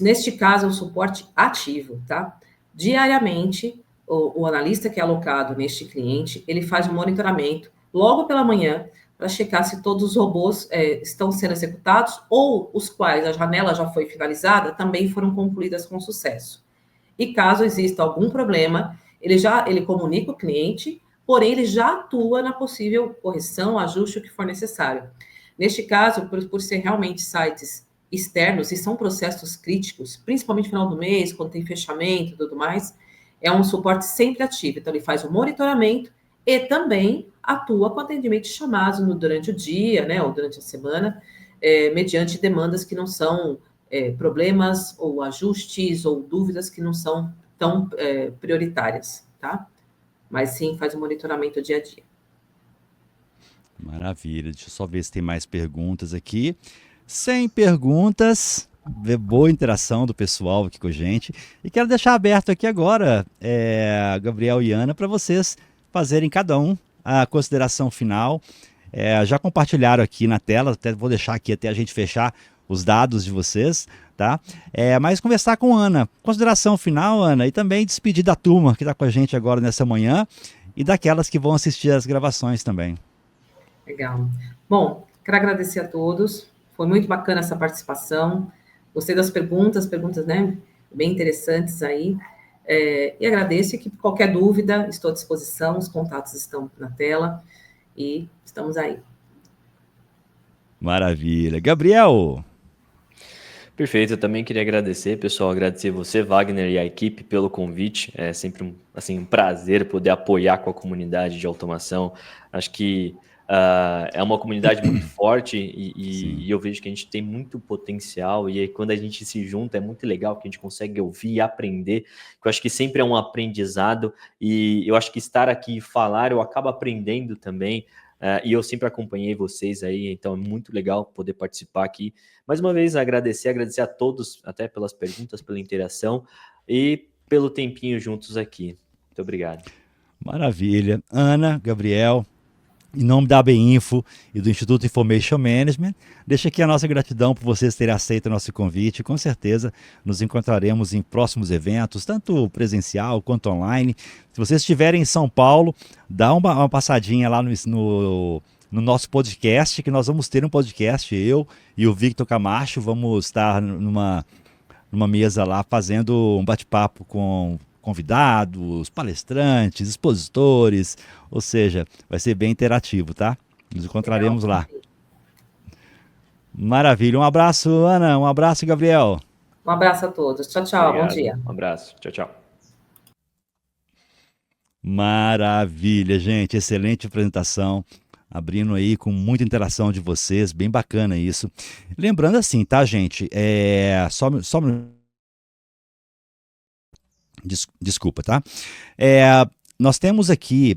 S3: Neste caso, é um suporte ativo, tá? Diariamente, o analista que é alocado neste cliente, ele faz um monitoramento logo pela manhã para checar se todos os robôs estão sendo executados ou os quais a janela já foi finalizada também foram concluídas com sucesso. E caso exista algum problema, ele comunica o cliente, porém ele já atua na possível correção, ajuste, o que for necessário. Neste caso, por ser realmente sites externos e são processos críticos, principalmente no final do mês, quando tem fechamento e tudo mais, é um suporte sempre ativo. Então, ele faz o monitoramento e também atua com atendimento de chamados durante o dia, né, ou durante a semana, mediante demandas que não são problemas ou ajustes ou dúvidas que não são tão prioritárias, tá? Mas sim faz o monitoramento dia a dia.
S1: Maravilha, deixa eu só ver se tem mais perguntas aqui. Sem perguntas, boa interação do pessoal aqui com a gente. E quero deixar aberto aqui agora, Gabriel e Ana, para vocês fazerem cada um a consideração final. Já compartilharam aqui na tela, até vou deixar aqui até a gente fechar os dados de vocês, tá? Mas conversar com a Ana. Consideração final, Ana, e também despedir da turma que está com a gente agora nessa manhã e daquelas que vão assistir as gravações também.
S3: Legal. Bom, quero agradecer a todos. Foi muito bacana essa participação. Gostei das perguntas, né, bem interessantes aí. E agradeço que qualquer dúvida, estou à disposição, os contatos estão na tela e estamos aí.
S1: Maravilha. Gabriel!
S2: Perfeito, eu também queria agradecer, pessoal, agradecer você, Wagner, e a equipe pelo convite. É sempre um prazer poder apoiar com a comunidade de automação. Acho que é uma comunidade muito forte e eu vejo que a gente tem muito potencial e aí, quando a gente se junta é muito legal que a gente consegue ouvir e aprender, que eu acho que sempre é um aprendizado e eu acho que estar aqui e falar eu acabo aprendendo também. E eu sempre acompanhei vocês aí, então é muito legal poder participar aqui. Mais uma vez, agradecer a todos, até pelas perguntas, pela interação e pelo tempinho juntos aqui. Muito obrigado.
S1: Maravilha. Ana, Gabriel, em nome da AB Info e do Instituto Information Management, deixa aqui a nossa gratidão por vocês terem aceito o nosso convite. Com certeza nos encontraremos em próximos eventos, tanto presencial quanto online. Se vocês estiverem em São Paulo, dá uma passadinha lá no nosso podcast, que nós vamos ter um podcast, eu e o Victor Camacho, vamos estar numa mesa lá fazendo um bate-papo com convidados, palestrantes, expositores, ou seja, vai ser bem interativo, tá? Nos encontraremos lá. Maravilha. Um abraço, Ana. Um abraço, Gabriel.
S3: Um abraço a todos. Tchau, tchau.
S2: Obrigado.
S3: Bom dia.
S2: Um abraço. Tchau, tchau.
S1: Maravilha, gente. Excelente apresentação. Abrindo aí com muita interação de vocês. Bem bacana isso. Lembrando assim, tá, gente? Desculpa, tá? Nós temos aqui,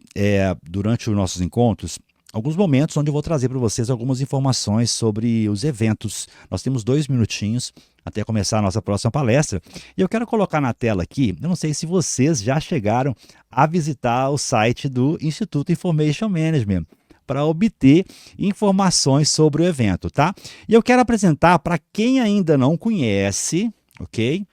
S1: durante os nossos encontros, alguns momentos onde eu vou trazer para vocês algumas informações sobre os eventos. Nós temos 2 minutinhos até começar a nossa próxima palestra. E eu quero colocar na tela aqui, eu não sei se vocês já chegaram a visitar o site do Instituto Information Management para obter informações sobre o evento, tá? E eu quero apresentar para quem ainda não conhece, ok?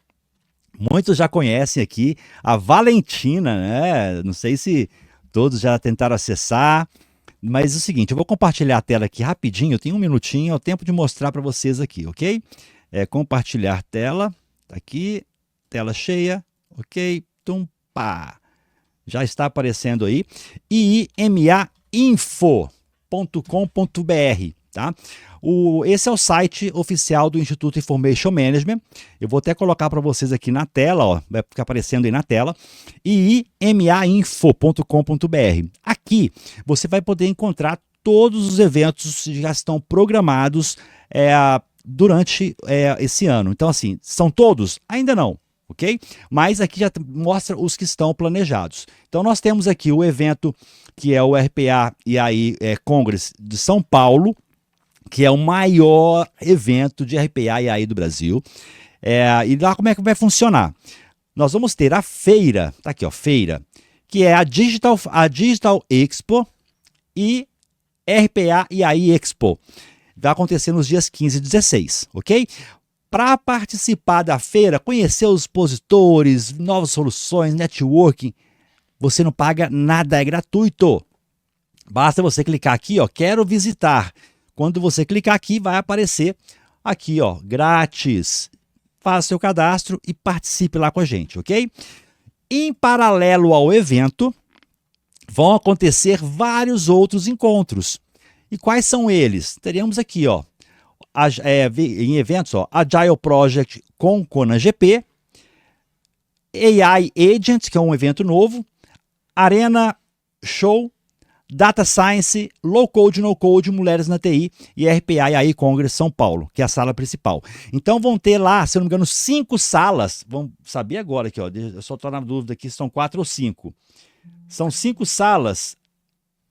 S1: Muitos já conhecem aqui a Valentina, né? Não sei se todos já tentaram acessar, mas é o seguinte, eu vou compartilhar a tela aqui rapidinho, eu tenho 1 minutinho, é o tempo de mostrar para vocês aqui, ok? Compartilhar tela, tá aqui, tela cheia, ok? Pá. Já está aparecendo aí, imainfo.com.br, tá? Esse é o site oficial do Instituto Information Management. Eu vou até colocar para vocês aqui na tela, ó, vai ficar aparecendo aí na tela, imainfo.com.br. Aqui você vai poder encontrar todos os eventos que já estão programados durante esse ano. Então, assim, são todos? Ainda não, ok? Mas aqui já mostra os que estão planejados. Então, nós temos aqui o evento que é o RPA e aí Congress de São Paulo, que é o maior evento de RPA e AI do Brasil. E lá como é que vai funcionar? Nós vamos ter a feira, tá aqui ó, feira, que é a Digital Expo e RPA e AI Expo. Vai acontecer nos dias 15 e 16, ok? Para participar da feira, conhecer os expositores, novas soluções, networking, você não paga nada, é gratuito. Basta você clicar aqui, ó, quero visitar. Quando você clicar aqui, vai aparecer aqui, ó, grátis. Faça seu cadastro e participe lá com a gente, ok? Em paralelo ao evento, vão acontecer vários outros encontros. E quais são eles? Teremos aqui, ó, em eventos, ó, Agile Project com Conan GP, AI Agent, que é um evento novo, Arena Show, Data Science, Low Code, No Code, Mulheres na TI e RPA e AI Congress São Paulo, que é a sala principal. Então vão ter lá, se eu não me engano, 5 salas. Vamos saber agora aqui, ó. Eu só estou na dúvida aqui se são 4 ou 5. São 5 salas.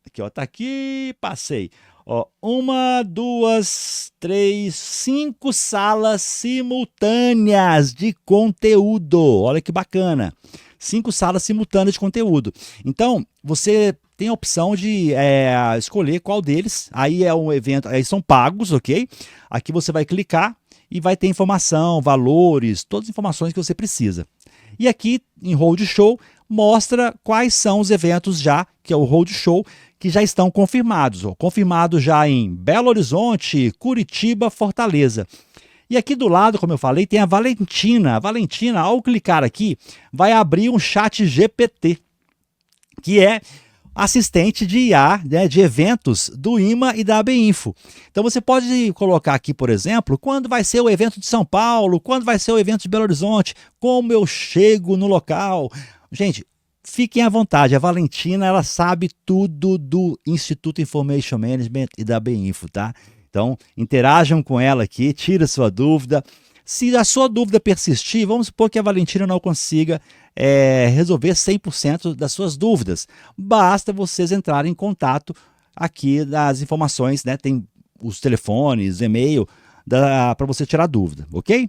S1: Aqui, ó, tá aqui, passei. Ó, 1, 2, 3, 5 salas simultâneas de conteúdo. Olha que bacana. 5 salas simultâneas de conteúdo. Então, você tem a opção de escolher qual deles. Aí é um evento, aí são pagos, ok? Aqui você vai clicar e vai ter informação, valores, todas as informações que você precisa. E aqui em Roadshow mostra quais são os eventos já, que é o Roadshow, que já estão confirmados. Ó, confirmado já em Belo Horizonte, Curitiba, Fortaleza. E aqui do lado, como eu falei, tem a Valentina. A Valentina, ao clicar aqui, vai abrir um chat GPT, que é assistente de IA, né, de eventos do IMA e da ABInfo. Então você pode colocar aqui, por exemplo, quando vai ser o evento de São Paulo, quando vai ser o evento de Belo Horizonte, como eu chego no local. Gente, fiquem à vontade, a Valentina, ela sabe tudo do Instituto Information Management e da ABInfo, tá? Então, interajam com ela aqui, tira sua dúvida. Se a sua dúvida persistir, vamos supor que a Valentina não consiga resolver 100% das suas dúvidas. Basta vocês entrarem em contato aqui das informações, né? Tem os telefones, e-mail, para você tirar dúvida, ok?